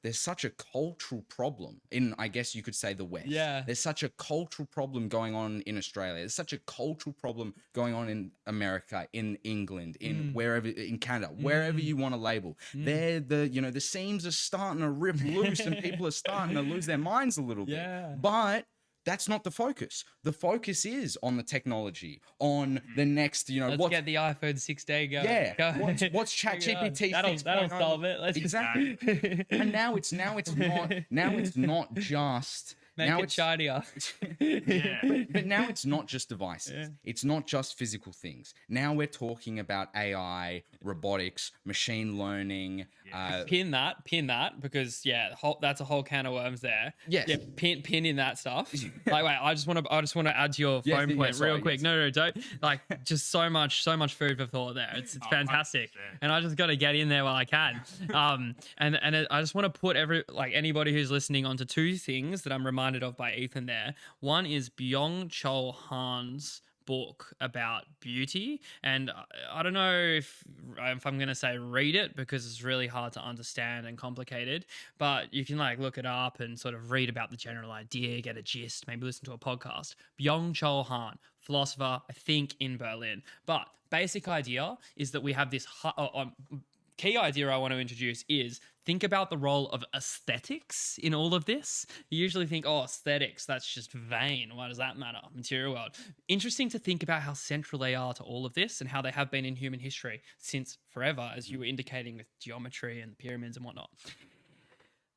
there's such a cultural problem in, I guess you could say, the West. Yeah. There's such a cultural problem going on in Australia. There's such a cultural problem going on in America, in England, in wherever, in Canada, wherever you want to label. The seams are starting to rip loose and people are starting to lose their minds a little bit. But that's not the focus. The focus is on the technology, on the next, let's get the iPhone 6D going. Yeah. What's ChatGPT? That'll solve it. Exactly. And now it's not just Make it shinier. But now it's not just devices. Yeah. It's not just physical things. Now we're talking about AI, robotics, machine learning. Pin that because that's a whole can of worms there. Yes. Yeah, pin in that stuff. Wait, I just want to add to your phone point real quick. Yes. No, don't. Just so much food for thought there. It's fantastic, and I just got to get in there while I can. And I just want to put anybody who's listening onto two things that I'm reminded of by Ethan there. One is Byung-Chul Han's book about beauty, and I don't know if I'm going to say read it because it's really hard to understand and complicated, but you can look it up and sort of read about the general idea, get a gist, maybe listen to a podcast. Byung-Chul Han, philosopher, I think in Berlin, but basic idea is that we have this key idea I want to introduce is think about the role of aesthetics in all of this. You usually think, aesthetics, that's just vain. Why does that matter? Material world. Interesting to think about how central they are to all of this and how they have been in human history since forever, as you were indicating with geometry and the pyramids and whatnot.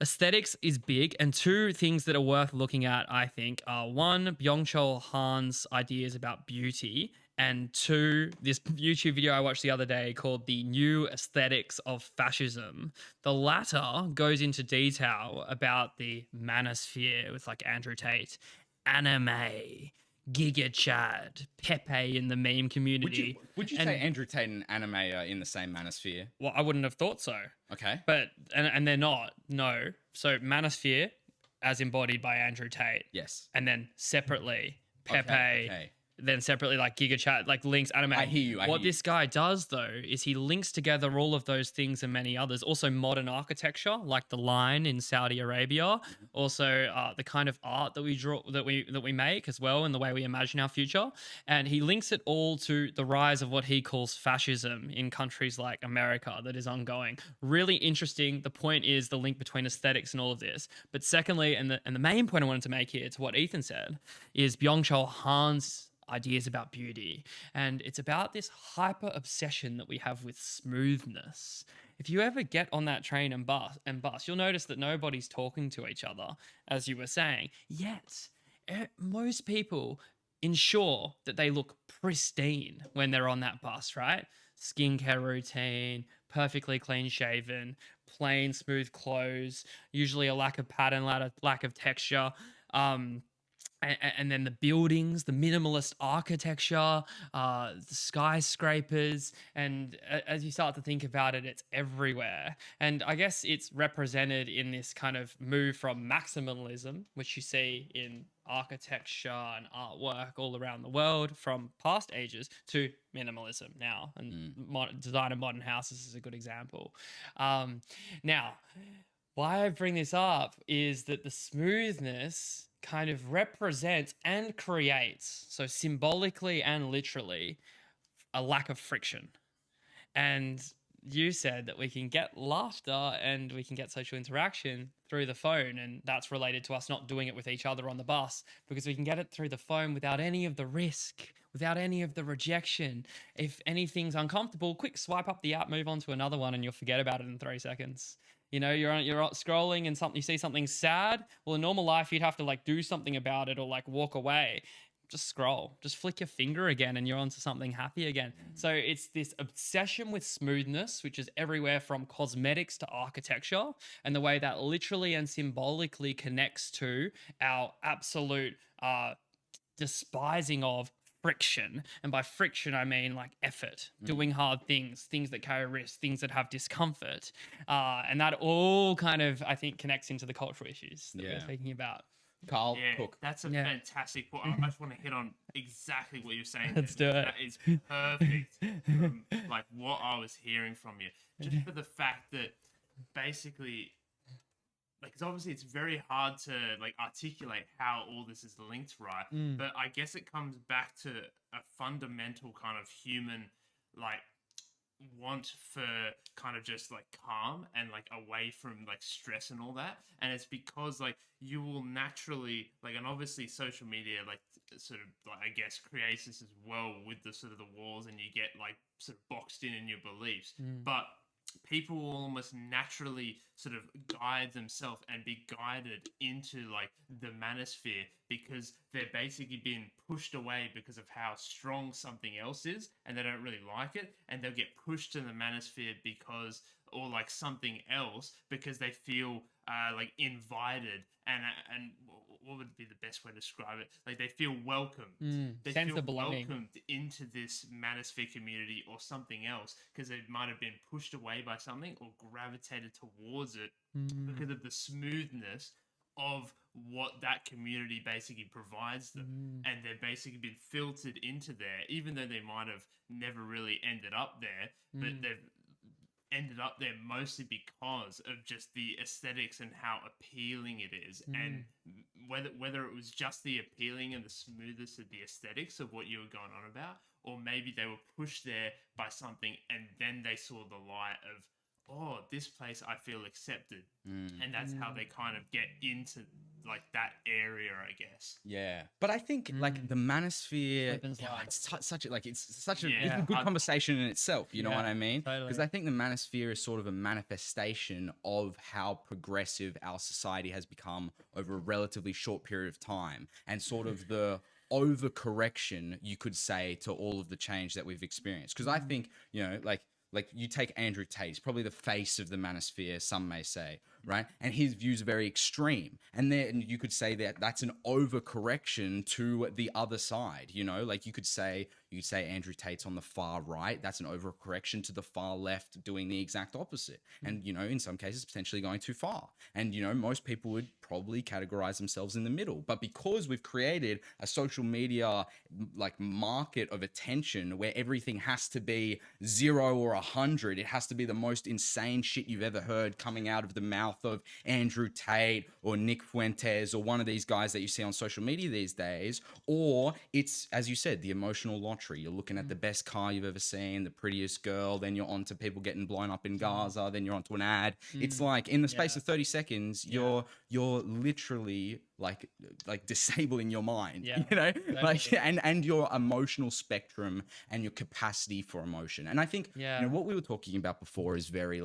Aesthetics is big, and two things that are worth looking at, I think, are one, Byung-Chul Han's ideas about beauty, and 2, this YouTube video I watched the other day called The New Aesthetics of Fascism. The latter goes into detail about the manosphere with like Andrew Tate, anime, Giga Chad, Pepe in the meme community. Would you say Andrew Tate and anime are in the same manosphere? Well, I wouldn't have thought so. Okay. But, and they're not, no. So manosphere, as embodied by Andrew Tate. Yes. And then separately, Pepe. Okay. Then separately, like Giga Chat, like links anime. I hear you. What this guy does, though, is he links together all of those things and many others. Also, modern architecture, like the line in Saudi Arabia. Also, the kind of art that we draw, that we make as well, and the way we imagine our future. And he links it all to the rise of what he calls fascism in countries like America that is ongoing. Really interesting. The point is the link between aesthetics and all of this. But secondly, and the main point I wanted to make here, to what Ethan said, is Byung-Chul Han's ideas about beauty. And it's about this hyper obsession that we have with smoothness. If you ever get on that train and bus, you'll notice that nobody's talking to each other, as you were saying. Yet, most people ensure that they look pristine when they're on that bus, right? Skincare routine, perfectly clean shaven, plain smooth clothes, usually a lack of pattern, lack of texture. And then the buildings, the minimalist architecture, the skyscrapers, and as you start to think about it, it's everywhere. And I guess it's represented in this kind of move from maximalism, which you see in architecture and artwork all around the world from past ages, to minimalism now. And design of modern houses is a good example. Now, why I bring this up is that the smoothness kind of represents and creates, so symbolically and literally, a lack of friction. And you said that we can get laughter and we can get social interaction through the phone, and that's related to us not doing it with each other on the bus, because we can get it through the phone without any of the risk, without any of the rejection. If anything's uncomfortable, quick swipe up the app, move on to another one, and you'll forget about it in 3 seconds. You know, you're scrolling and you see something sad. Well, in normal life, you'd have to like do something about it or like walk away. Just scroll, just flick your finger again and you're onto something happy again. So it's this obsession with smoothness, which is everywhere from cosmetics to architecture, and the way that literally and symbolically connects to our absolute despising of friction. And by friction, I mean like effort, doing hard things that carry risk, things that have discomfort. And that all kind of, I think, connects into the cultural issues that we're speaking about. Carl Cook. That's a fantastic point. I just want to hit on exactly what you're saying. Let's do it. That is perfect from like what I was hearing from you. Just for the fact that basically, like, it's very hard to like articulate how all this is linked, right? But I guess it comes back to a fundamental kind of human like want for kind of just like calm and like away from like stress and all that. And it's because like you will naturally like, and obviously social media like sort of like I guess creates this as well with the sort of the walls, and you get like sort of boxed in your beliefs. But people will almost naturally sort of guide themselves and be guided into like the manosphere, because they're basically being pushed away because of how strong something else is, and they don't really like it, and they'll get pushed to the manosphere because, or like something else, because they feel like invited, and what would be the best way to describe it? Like they feel welcomed. They sense feel of belonging. welcomed into this manosphere community or something else, because they might have been pushed away by something or gravitated towards it because of the smoothness of what that community basically provides them. And they've basically been filtered into there, even though they might have never really ended up there, but they've ended up there mostly because of just the aesthetics and how appealing it is. And whether it was just the appealing and the smoothness of the aesthetics of what you were going on about, or maybe they were pushed there by something and then they saw the light of, oh, this place I feel accepted. And that's how they kind of get into like that area, I guess. Yeah, but I think like the manosphere, it's such a good conversation in itself. You know what I mean? Because I think the manosphere is sort of a manifestation of how progressive our society has become over a relatively short period of time, and sort of the overcorrection, you could say, to all of the change that we've experienced. Because I think, like you take Andrew Tate, he's probably the face of the manosphere, some may say, right? And his views are very extreme. And then you could say that that's an overcorrection to the other side, like you could say Andrew Tate's on the far right. That's an overcorrection to the far left doing the exact opposite. And, in some cases, potentially going too far. And, most people would probably categorize themselves in the middle. But because we've created a social media like market of attention where everything has to be 0 or 100, it has to be the most insane shit you've ever heard coming out of the mouth of Andrew Tate or Nick Fuentes or one of these guys that you see on social media these days, or it's, as you said, the emotional lottery. You're looking at the best car you've ever seen, the prettiest girl, then you're on to people getting blown up in Gaza, then you're onto an ad. It's like in the space of 30 seconds, you're literally like disabling your mind, and your emotional spectrum and your capacity for emotion. And I think what we were talking about before is very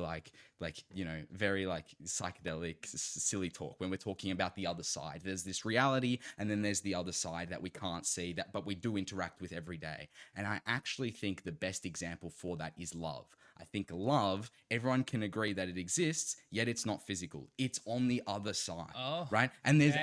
very psychedelic, silly talk when we're talking about the other side. There's this reality, and then there's the other side that we can't see, but we do interact with every day. And I actually think the best example for that is love. I think love, everyone can agree that it exists, yet it's not physical. It's on the other side, right? And there's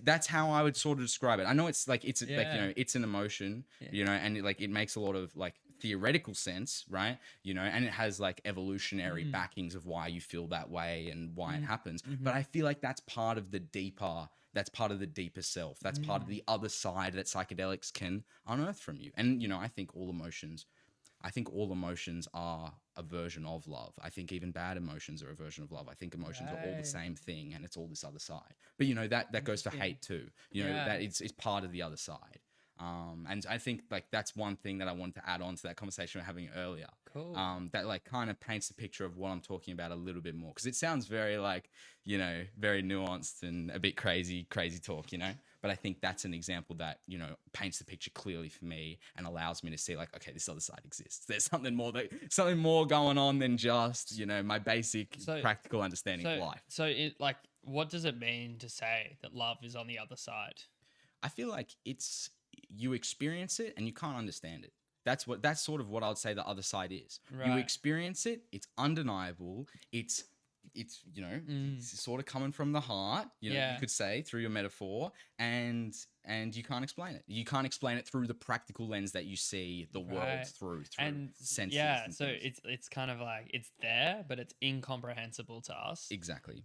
that's how I would sort of describe it. I know it's it's an emotion, and it makes a lot of theoretical sense, right? And it has evolutionary backings of why you feel that way and why it happens. But I feel like that's part of the deeper self. That's part of the other side that psychedelics can unearth from you. And, I think all emotions are a version of love. I think even bad emotions are a version of love. I think emotions are all the same thing, and it's all this other side. But, that goes for hate too. That it's part of the other side. And I think that's one thing that I wanted to add on to that conversation we were having earlier. Cool. That kind of paints a picture of what I'm talking about a little bit more, because it sounds very very nuanced and a bit crazy talk, But I think that's an example that paints the picture clearly for me and allows me to see okay, this other side exists. There's something more going on than just my basic practical understanding of life. So what does it mean to say that love is on the other side? I feel like you experience it and you can't understand it. That's sort of what I would say the other side is. Right. You experience it, it's undeniable, it's sort of coming from the heart, you could say, through your metaphor, and you can't explain it. You can't explain it through the practical lens that you see the world through and senses. Yeah, and so things. it's kind of it's there, but it's incomprehensible to us. Exactly.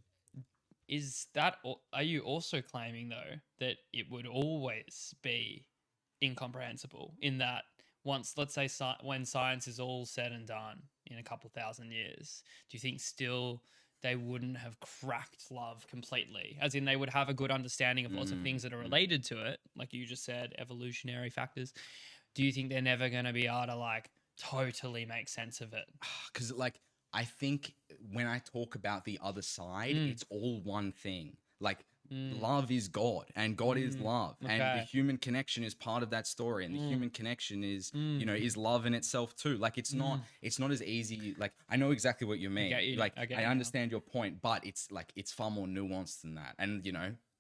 Are you also claiming though that it would always be incomprehensible, in that once, let's say, when science is all said and done in a couple thousand years, do you think still they wouldn't have cracked love completely? As in, they would have a good understanding of lots of things that are related to it, like you just said, evolutionary factors. Do you think they're never going to be able to totally make sense of it? Because I think when I talk about the other side, it's all one thing. Love is God, and God is love, and the human connection is part of that story, and the human connection is is love in itself too. It's not as easy. I know exactly what you mean. I understand your point, but it's far more nuanced than that. And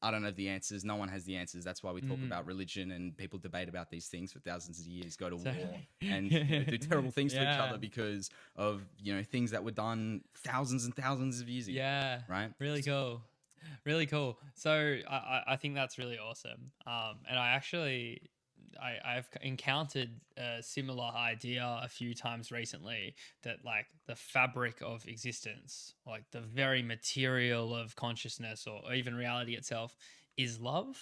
I don't have the answers. No one has the answers. That's why we talk about religion, and people debate about these things for thousands of years, go to war and do terrible things to each other because of things that were done thousands and thousands of years ago. Yeah, right. Really cool. Really cool. So I think that's really awesome. And I've encountered a similar idea a few times recently, that the fabric of existence, the very material of consciousness or even reality itself, is love.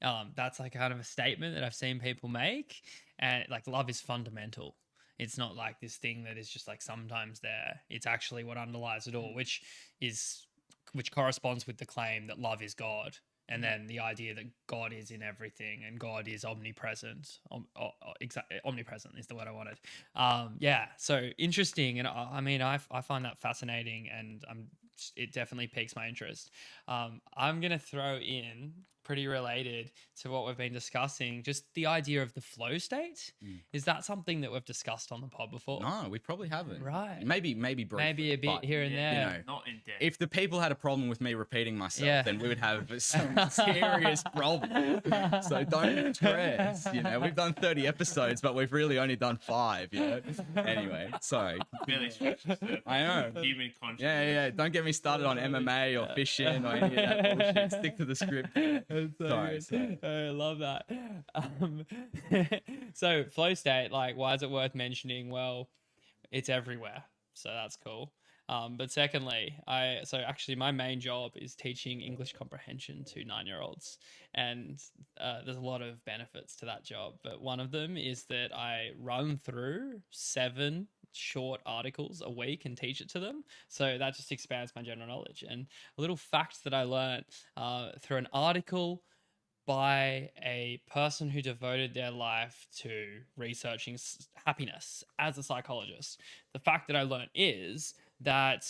That's kind of a statement that I've seen people make, and love is fundamental. It's not this thing that is just sometimes there. It's actually what underlies it all, which corresponds with the claim that love is God, and then the idea that God is in everything and God is omnipresent. Omnipresent is the word I wanted. So interesting, and I find that fascinating, and it definitely piques my interest. I'm gonna throw in pretty related to what we've been discussing. Just the idea of the flow state. Is that something that we've discussed on the pod before? No, we probably haven't. Right. Maybe briefly. Maybe a bit here and there. You know, not in depth. if the people had a problem with me repeating myself, then we would have some serious problems. So don't stress. You know, we've done 30 episodes, but we've really only done 5. You know. Anyway, sorry. Really stretches I know. Human consciousness. Yeah. Don't get me started on MMA or fishing or any of that bullshit. Stick to the script. Sorry. I love that. So flow state, like, why is it worth mentioning? Well, it's everywhere, so that's cool. But secondly, actually my main job is teaching English comprehension to 9-year-olds, and there's a lot of benefits to that job. But one of them is that I run through 7 short articles a week and teach it to them. So that just expands my general knowledge. And a little fact that I learned through an article by a person who devoted their life to researching happiness as a psychologist. The fact that I learned is that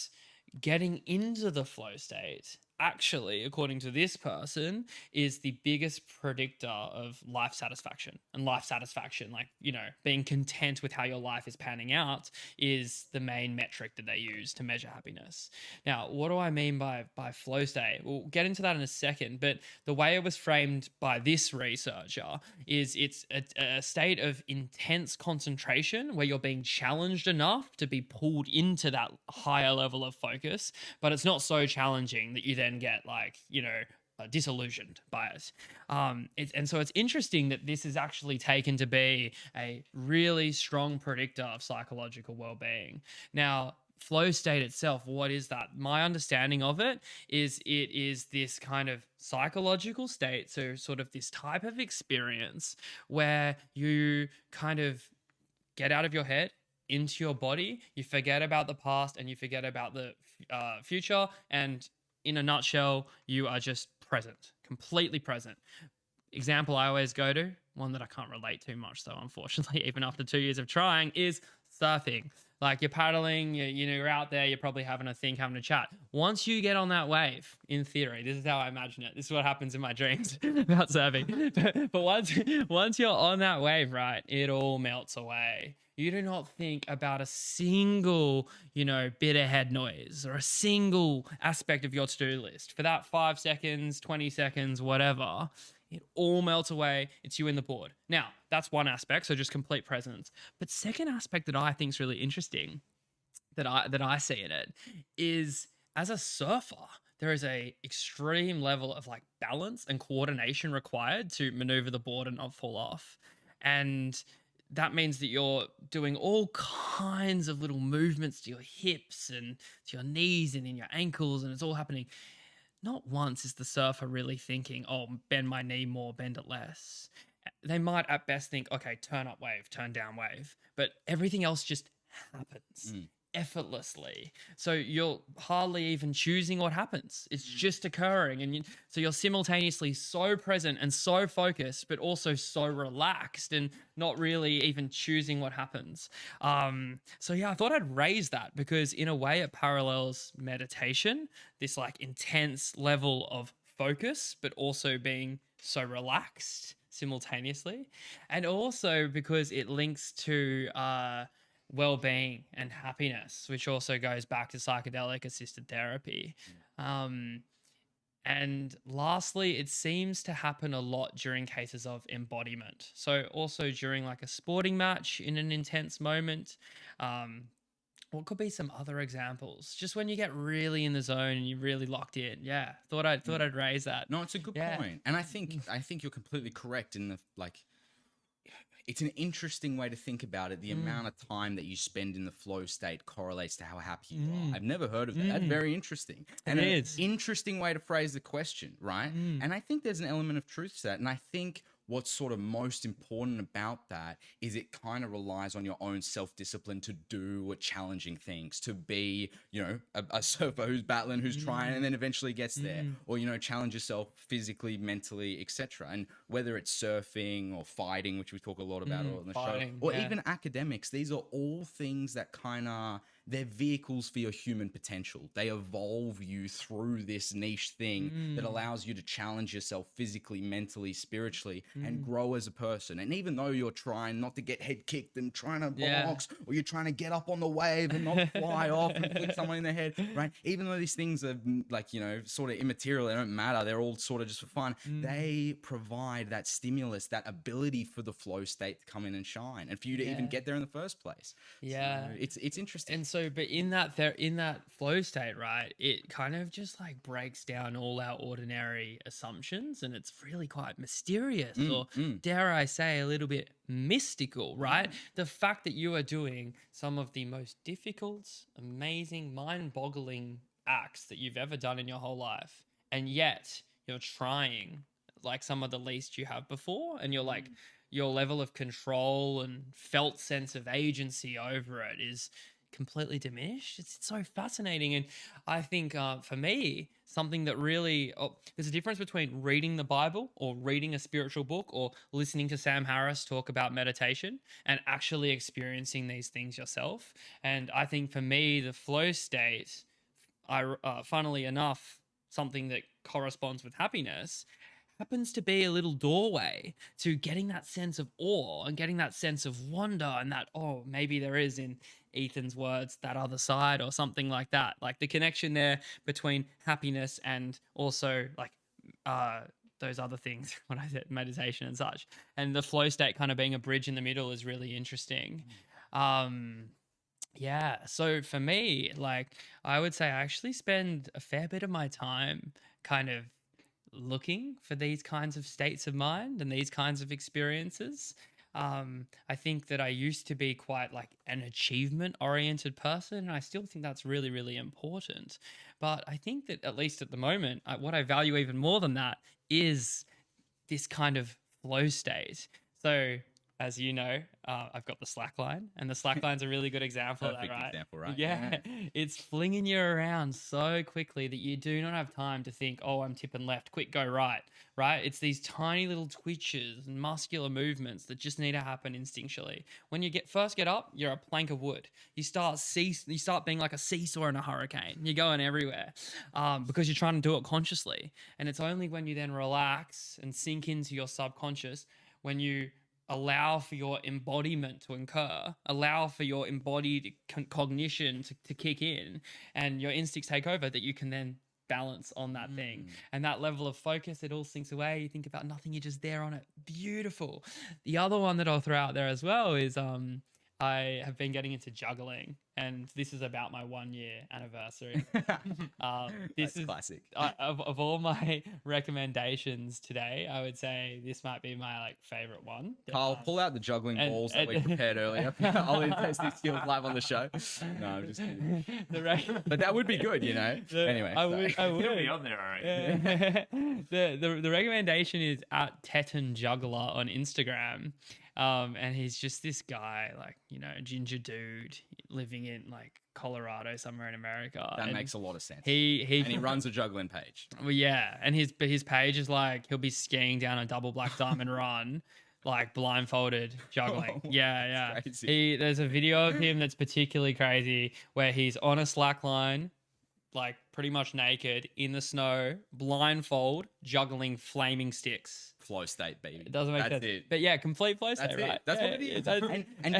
getting into the flow state, actually, according to this person, is the biggest predictor of life satisfaction. And life satisfaction, like, you know, being content with how your life is panning out, is the main metric that they use to measure happiness. Now, what do I mean by flow state? We'll get into that in a second, but the way it was framed by this researcher is it's a state of intense concentration where you're being challenged enough to be pulled into that higher level of focus, but it's not so challenging that you then get, like, you know, disillusioned by it. And so it's interesting that this is actually taken to be a really strong predictor of psychological well-being. Now, flow state itself, what is that? My understanding of it is this kind of psychological state, so sort of this type of experience where you kind of get out of your head, into your body, you forget about the past and you forget about the future, and in a nutshell, you are just present, completely present. Example I always go to, one that I can't relate to much though, unfortunately, even after 2 years of trying, is surfing. Like, you're paddling, you're out there, you're probably having a chat. Once you get on that wave, in theory, this is how I imagine it. This is what happens in my dreams about surfing. But once you're on that wave, right, it all melts away. You do not think about a single, bit of head noise or a single aspect of your to-do list. For that 5 seconds, 20 seconds, whatever, it all melts away. It's you in the board. Now, that's one aspect, so just complete presence. But second aspect that I think is really interesting, that I see in it, is as a surfer, there is a extreme level of like balance and coordination required to maneuver the board and not fall off. And that means that you're doing all kinds of little movements to your hips and to your knees and in your ankles, and it's all happening. Not once is the surfer really thinking, oh, bend my knee more, bend it less. They might at best think, okay, turn up wave, turn down wave, but everything else just happens effortlessly. So you're hardly even choosing what happens. It's just occurring. And so you're simultaneously so present and so focused, but also so relaxed and not really even choosing what happens. So yeah, I thought I'd raise that because in a way it parallels meditation, this like intense level of focus, but also being so relaxed simultaneously. And also because it links to, well-being and happiness, which also goes back to psychedelic assisted therapy. And lastly, it seems to happen a lot during cases of embodiment. So also during like a sporting match in an intense moment. What could be some other examples? Just when you get really in the zone and you're really locked in. Yeah, thought I'd raise that. No, it's a good point. And I think you're completely correct in the it's an interesting way to think about it. The amount of time that you spend in the flow state correlates to how happy you are. I've never heard of that. That's very interesting. And it's an interesting way to phrase the question, right? And I think there's an element of truth to that. And I think what's sort of most important about that is it kind of relies on your own self-discipline to do challenging things, to be, a surfer who's battling, who's trying, and then eventually gets there, or, challenge yourself physically, mentally, etc. And whether it's surfing or fighting, which we talk a lot about on the show, or even academics, these are all things that kind of they're vehicles for your human potential. They evolve you through this niche thing that allows you to challenge yourself physically, mentally, spiritually, and grow as a person. And even though you're trying not to get head kicked and trying to box, or you're trying to get up on the wave and not fly off and flick someone in the head, right? Even though these things are like, you know, sort of immaterial, they don't matter, they're all sort of just for fun, they provide that stimulus, that ability for the flow state to come in and shine, and for you to even get there in the first place. So it's interesting. And so, but in that flow state, right, it kind of just like breaks down all our ordinary assumptions, and it's really quite mysterious, or dare I say, a little bit mystical, right? The fact that you are doing some of the most difficult, amazing, mind-boggling acts that you've ever done in your whole life, and yet you're trying like some of the least you have before, and you're like, your level of control and felt sense of agency over it is completely diminished. It's so fascinating. And I think for me, something that really, there's a difference between reading the Bible or reading a spiritual book or listening to Sam Harris talk about meditation and actually experiencing these things yourself. And I think for me, the flow state, funnily enough, something that corresponds with happiness, happens to be a little doorway to getting that sense of awe and getting that sense of wonder, and that, oh, maybe there is, in Ethan's words, that other side or something like that. Like the connection there between happiness and also like those other things, when I said meditation and such, and the flow state kind of being a bridge in the middle is really interesting. Yeah, so for me, like, I would say I actually spend a fair bit of my time kind of looking for these kinds of states of mind and these kinds of experiences. I think that I used to be quite like an achievement oriented person, and I still think that's really, really important. But I think that at least at the moment, what I value even more than that is this kind of flow state. So, as you know, I've got the slackline, and the slackline's a really good example of that, right? Example, right? Yeah. It's flinging you around so quickly that you do not have time to think, oh, I'm tipping left, quick, go right, right? It's these tiny little twitches and muscular movements that just need to happen instinctually. When you first get up, you're a plank of wood. You start being like a seesaw in a hurricane. You're going everywhere because you're trying to do it consciously. And it's only when you then relax and sink into your subconscious, when you allow for your embodiment to occur, allow for your embodied cognition to kick in and your instincts take over, that you can then balance on that thing. And that level of focus, it all sinks away. You think about nothing, you're just there on it. Beautiful. The other one that I'll throw out there as well is I have been getting into juggling, and this is about my 1 year anniversary. This is classic. Of all my recommendations today, I would say this might be my like favorite one. Carl, pull out the juggling balls that we prepared earlier. I'll test these skills live on the show. No, I'm just kidding. But that would be good, you know. Anyway, I would. It'll be on there, all right. The recommendation is at Teton Juggler on Instagram. And he's just this guy, like, you know, ginger dude living in like Colorado, somewhere in America. That makes a lot of sense. He runs a juggling page. Well, yeah, and his page is like, he'll be skiing down a double black diamond run, like blindfolded juggling. Yeah. Crazy. There's a video of him that's particularly crazy where he's on a slack line, like pretty much naked in the snow, blindfold, juggling flaming sticks. Flow state, baby. It doesn't make sense. But yeah, complete flow state, right? That's what it is. And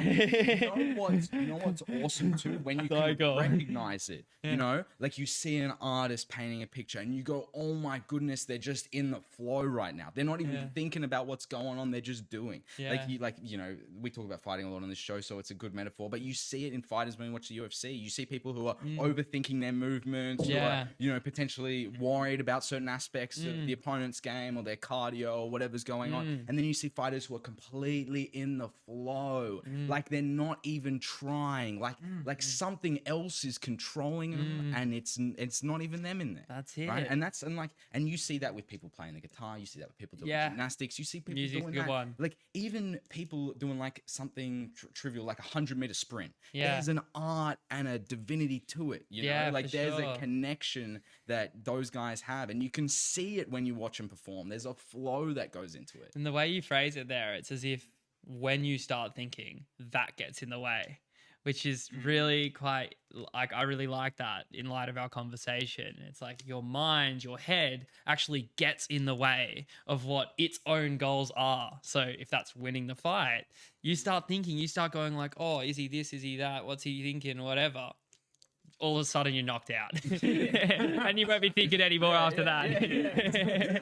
you know what's awesome too? When you can recognize it. You know, like you see an artist painting a picture and you go, oh my goodness, they're just in the flow right now. They're not even thinking about what's going on. They're just doing. Like you know, we talk about fighting a lot on this show, so it's a good metaphor. But you see it in fighters when you watch the UFC. You see people who are overthinking their movements, who are, you know, potentially worried about certain aspects of the opponent's game or their cardio or whatever's going on. And then you see fighters who are completely in the flow, like they're not even trying, like something else is controlling them, and it's not even them in there. That's it, right? And you see that with people playing the guitar. You see that with people doing gymnastics. You see people doing that. Like even people doing like something trivial, like 100-meter sprint. There's an art and a divinity to it. You know, like there's a connection that those guys have, and you can see it when you watch them perform. There's a flow that goes into it. And the way you phrase it there, it's as if when you start thinking, that gets in the way. which is really quite like, I really like that in light of our conversation. It's like your mind, your head actually gets in the way of what its own goals are. So if that's winning the fight, you start thinking, you start going like, oh, is he this, is he that, what's he thinking, whatever. All of a sudden you're knocked out. And you won't be thinking anymore after that.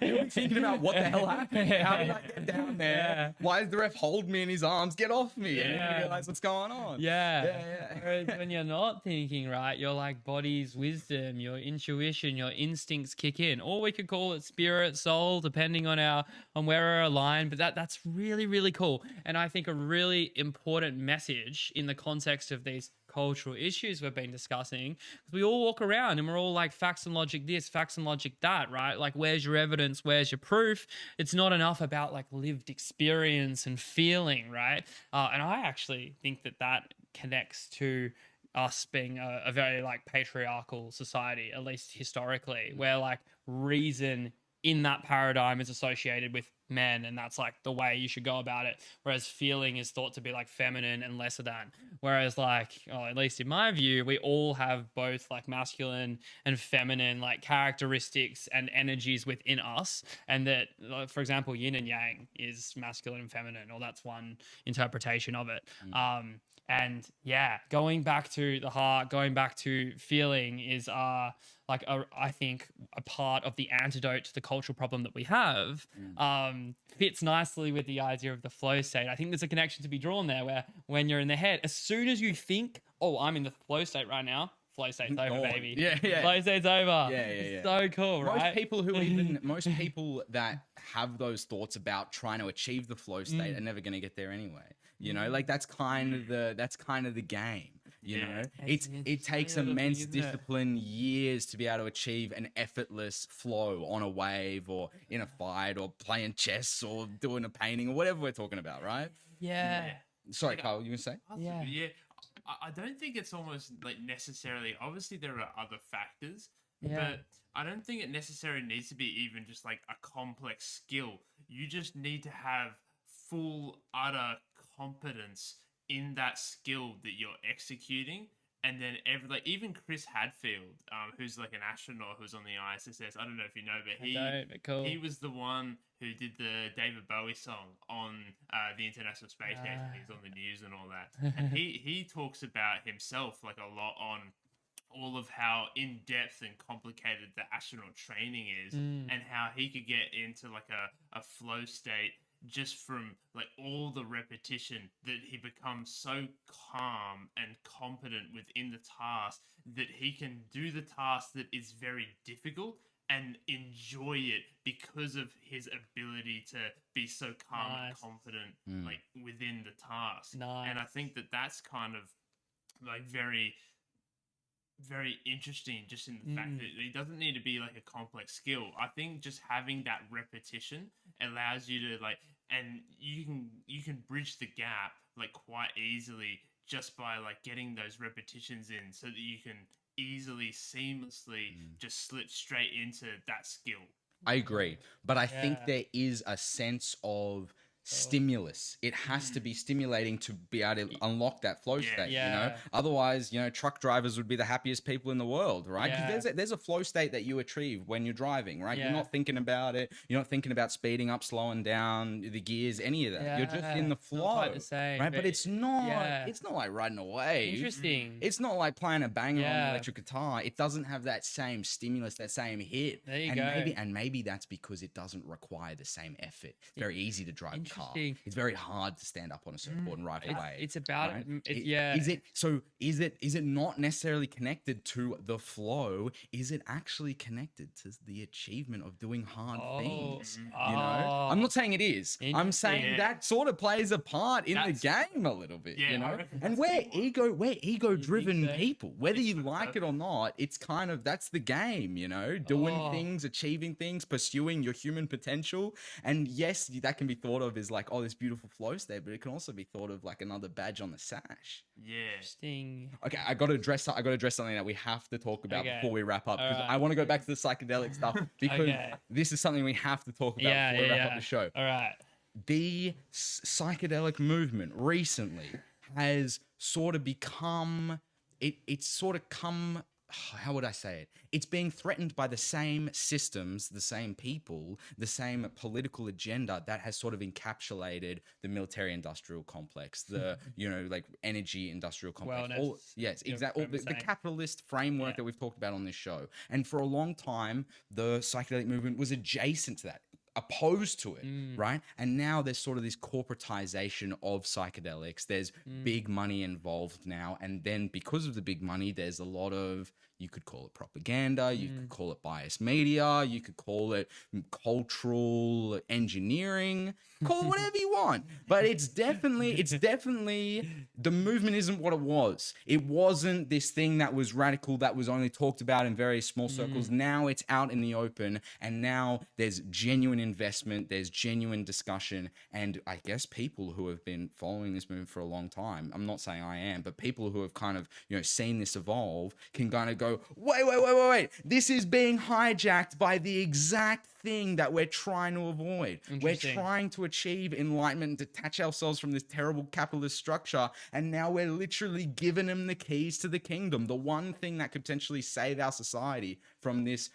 You'll be thinking about what the hell happened. How did I get down there? Yeah. Why did the ref hold me in his arms? Get off me. And you realize what's going on. Whereas when you're not thinking right, your like body's wisdom, your intuition, your instincts kick in. Or we could call it spirit, soul, depending on where we're aligned. But that's really, really cool. And I think a really important message in the context of these cultural issues we've been discussing, because we all walk around and we're all like facts and logic this, facts and logic that, right? Like, where's your evidence, where's your proof? It's not enough about like lived experience and feeling, right? And I actually think that connects to us being a very like patriarchal society, at least historically, where like reason in that paradigm is associated with men, and that's like the way you should go about it, whereas feeling is thought to be like feminine and lesser than. Whereas like, at least in my view, we all have both like masculine and feminine like characteristics and energies within us, and that, for example, yin and yang is masculine and feminine, or that's one interpretation of it. And yeah, going back to the heart, going back to feeling is I think a part of the antidote to the cultural problem that we have. Fits nicely with the idea of the flow state. I think there's a connection to be drawn there, where when you're in the head, as soon as you think, oh, I'm in the flow state right now, flow state's over, baby. Flow state's over. Yeah. So cool, right? Most people that have those thoughts about trying to achieve the flow state are never going to get there anyway. You know, like that's kind of the game. You know, it takes immense discipline, years to be able to achieve an effortless flow on a wave or in a fight or playing chess or doing a painting or whatever we're talking about, right? Yeah. Sorry, Carl, you were saying? Yeah. I don't think it's almost like necessarily, obviously there are other factors, but I don't think it necessarily needs to be even just like a complex skill. You just need to have full, utter competence in that skill that you're executing. And then even Chris Hadfield, who's like an astronaut who's on the ISS, I don't know if you know, but he was the one who did the David Bowie song on the International Space Station. He's on the news and all that. And he talks about himself like a lot on all of how in-depth and complicated the astronaut training is, and how he could get into like a flow state just from like all the repetition, that he becomes so calm and competent within the task that he can do the task that is very difficult and enjoy it because of his ability to be so calm and confident like within the task. And I think that's kind of like very, very interesting, just in the fact that it doesn't need to be like a complex skill. I think just having that repetition allows you to like, and you can bridge the gap like quite easily just by like getting those repetitions in, so that you can easily, seamlessly just slip straight into that skill. I agree, but I think there is a sense of stimulus. It has to be stimulating to be able to unlock that flow state. You know, otherwise, you know, truck drivers would be the happiest people in the world, right? Because there's a flow state that you achieve when you're driving, right? You're not thinking about it. You're not thinking about speeding up, slowing down, the gears, any of that. You're just in the flow, not quite the same, right? But it's not. It's not like riding a wave. Interesting. It's not like playing a banger on an electric guitar. It doesn't have that same stimulus, that same hit. There you go. Maybe that's because it doesn't require the same effort. It's very easy to drive a car. It's very hard to stand up on a surfboard and ride away. It's about right? Is it not necessarily connected to the flow? Is it actually connected to the achievement of doing hard things? You know, I'm not saying it is. I'm saying that sort of plays a part in the game a little bit. You know, and we're ego-driven people, whether you like it or not. It's kind of, that's the game. You know, doing things, achieving things, pursuing your human potential. And yes, that can be thought of as like, oh, this beautiful flow state, but it can also be thought of like another badge on the sash. Interesting. Okay, I got to address something that we have to talk about before we wrap up, because I want to go back to the psychedelic stuff, because this is something we have to talk about before we wrap up the show. All right. The psychedelic movement recently has sort of become it's sort of come, how would I say it? It's being threatened by the same systems, the same people, the same political agenda that has sort of encapsulated the military industrial complex, the, like energy industrial complex. Yes, exactly. The capitalist framework that we've talked about on this show. And for a long time, the psychedelic movement was adjacent to that, opposed to it, right? And now there's sort of this corporatization of psychedelics. There's big money involved now, and then because of the big money, there's a lot of, you could call it propaganda, you could call it biased media, you could call it cultural engineering, call it whatever you want. But it's definitely the movement isn't what it was. It wasn't this thing that was radical, that was only talked about in very small circles. Now it's out in the open, and now there's genuine investment, there's genuine discussion, and I guess people who have been following this movement for a long time, I'm not saying I am, but people who have kind of, seen this evolve can kind of go, wait, this is being hijacked by the exact thing that we're trying to avoid. We're trying to achieve enlightenment, detach ourselves from this terrible capitalist structure, and now we're literally giving them the keys to the kingdom, the one thing that could potentially save our society from this,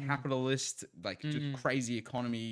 capitalist, like just crazy economy.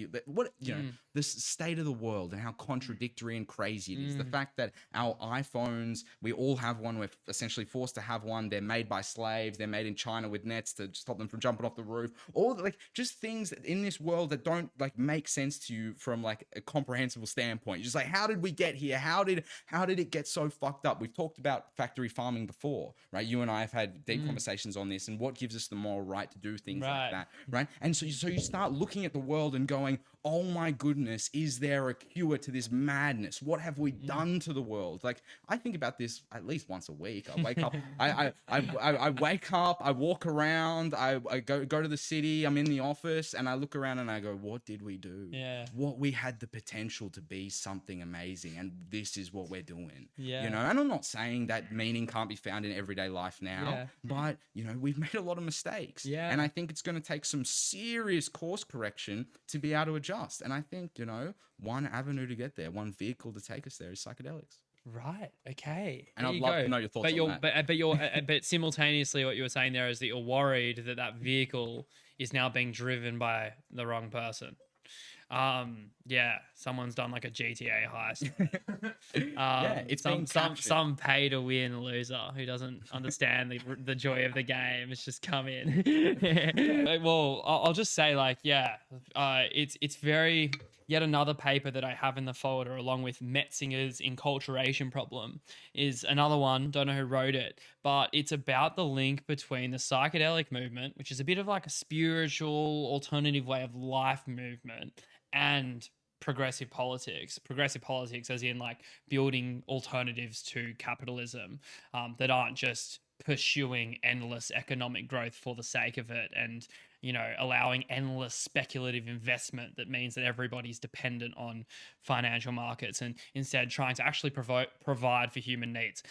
The state of the world and how contradictory and crazy it is. The fact that our iPhones, we all have one. We're essentially forced to have one. They're made by slaves. They're made in China with nets to stop them from jumping off the roof. All like just things in this world that don't like make sense to you from like a comprehensible standpoint. Just like, how did we get here? How did it get so fucked up? We've talked about factory farming before, right? You and I have had deep conversations on this, and what gives us the moral right to do things like that, right? And so you start looking at the world and going, oh my goodness, is there a cure to this madness? What have we done to the world? Like, I think about this at least once a week. I wake up, I wake up, I walk around, I go to the city, I'm in the office, and I look around and I go, what did we do? Yeah. What we had the potential to be something amazing, and this is what we're doing. Yeah. And I'm not saying that meaning can't be found in everyday life now, but we've made a lot of mistakes. Yeah. And I think it's going to take some serious course correction to be able to adjust. And I think, one avenue to get there, one vehicle to take us there is psychedelics. Right. Okay. And I'd love to know your thoughts on that. But simultaneously, what you were saying there is that you're worried that vehicle is now being driven by the wrong person. Someone's done like a GTA heist. It's some pay to win loser who doesn't understand the joy of the game. It's just come in. Well, I'll just say it's very. Yet another paper that I have in the folder, along with Metzinger's enculturation problem, is another one. Don't know who wrote it, but it's about the link between the psychedelic movement, which is a bit of like a spiritual alternative way of life movement, and progressive politics. Progressive politics as in like building alternatives to capitalism that aren't just pursuing endless economic growth for the sake of it, and allowing endless speculative investment that means that everybody's dependent on financial markets, and instead trying to actually provide for human needs.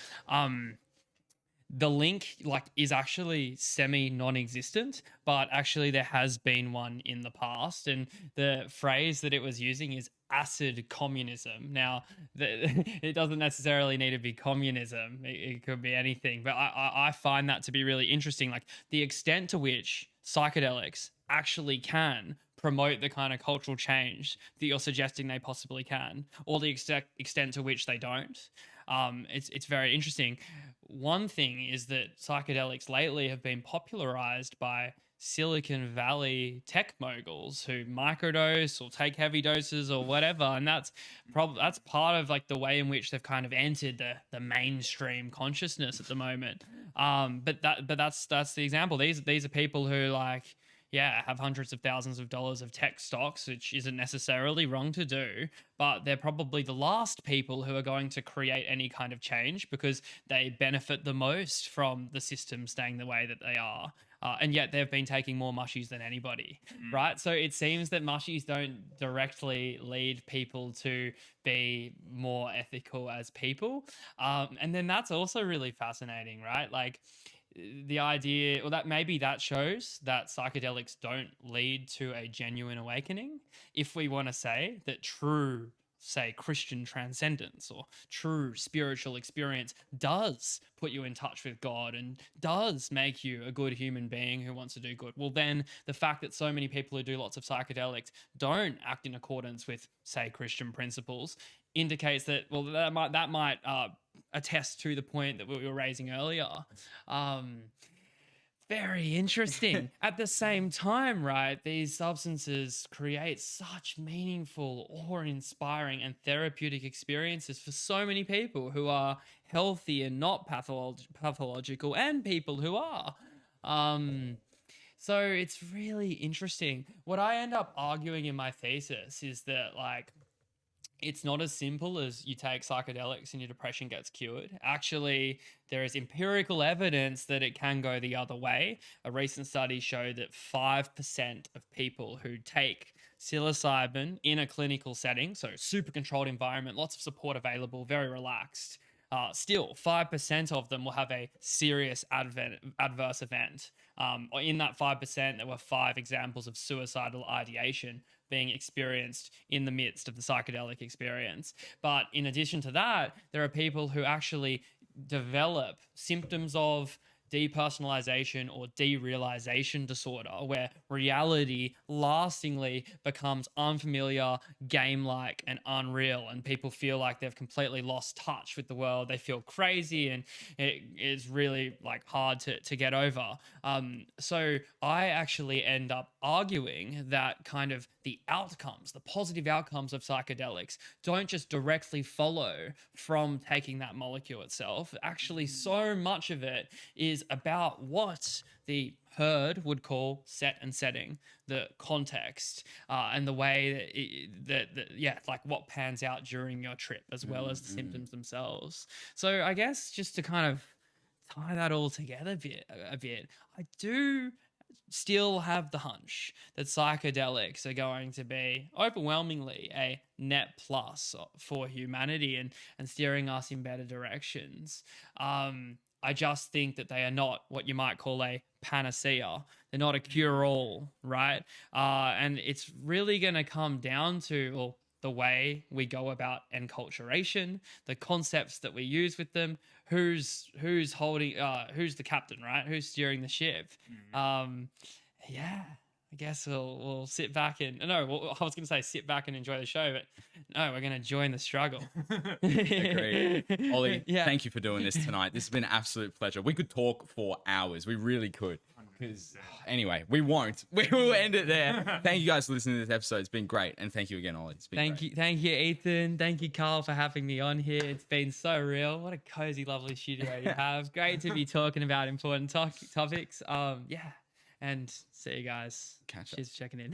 The link is actually semi non-existent, but actually there has been one in the past, and the phrase that it was using is acid communism. Now, it doesn't necessarily need to be communism. It could be anything, but I find that to be really interesting. Like the extent to which psychedelics actually can promote the kind of cultural change that you're suggesting they possibly can, or the extent to which they don't. It's very interesting. One thing is that psychedelics lately have been popularized by Silicon Valley tech moguls who microdose or take heavy doses or whatever, and that's part of like the way in which they've kind of entered the mainstream consciousness at the moment. But that's the example. These are people who have hundreds of thousands of dollars of tech stocks, which isn't necessarily wrong to do, but they're probably the last people who are going to create any kind of change because they benefit the most from the system staying the way that they are. And yet they've been taking more mushies than anybody, right? So it seems that mushies don't directly lead people to be more ethical as people. And then that's also really fascinating, right? Like the idea, or that maybe that shows that psychedelics don't lead to a genuine awakening. If we want to say that true say, Christian transcendence or true spiritual experience does put you in touch with God and does make you a good human being who wants to do good, well, then the fact that so many people who do lots of psychedelics don't act in accordance with, say, Christian principles indicates that, well, that might attest to the point that we were raising earlier. Very interesting. At the same time, right, these substances create such meaningful, awe-inspiring, and therapeutic experiences for so many people who are healthy and not pathological, and people who are. So it's really interesting. What I end up arguing in my thesis is that, like, it's not as simple as you take psychedelics and your depression gets cured. Actually, there is empirical evidence that it can go the other way. A recent study showed that 5% of people who take psilocybin in a clinical setting, so super controlled environment, lots of support available, very relaxed, still 5% of them will have a serious adverse event. In that 5%, there were 5 examples of suicidal ideation being experienced in the midst of the psychedelic experience. But in addition to that, there are people who actually develop symptoms of depersonalization or derealization disorder, where reality lastingly becomes unfamiliar, game-like, and unreal, and people feel like they've completely lost touch with the world. They feel crazy, and it is really like hard to get over. So I actually end up arguing that kind of the outcomes, the positive outcomes of psychedelics don't just directly follow from taking that molecule itself. Actually, so much of it is about what the herd would call set and setting, the context, and the way that like what pans out during your trip, as well as the symptoms themselves. So I guess just to kind of tie that all together a bit, I do still have the hunch that psychedelics are going to be overwhelmingly a net plus for humanity and steering us in better directions. I just think that they are not what you might call a panacea. They're not a cure-all, right? And it's really going to come down to, well, the way we go about enculturation, the concepts that we use with them, who's holding, who's the captain, right? Who's steering the ship? Yeah, I guess we'll sit back and I was going to say sit back and enjoy the show, but no, we're going to join the struggle. Agreed. Ollie, thank you for doing this tonight. This has been an absolute pleasure. We could talk for hours. We really could. Anyway, we won't. We will end it there. Thank you guys for listening to this episode. It's been great. And thank you again, Ollie. It's been great. Thank you, Ethan. Thank you, Carl, for having me on here. It's been so real. What a cozy, lovely studio you have. Great to be talking about important topics. And see you guys. Catch up. Cheers for checking in.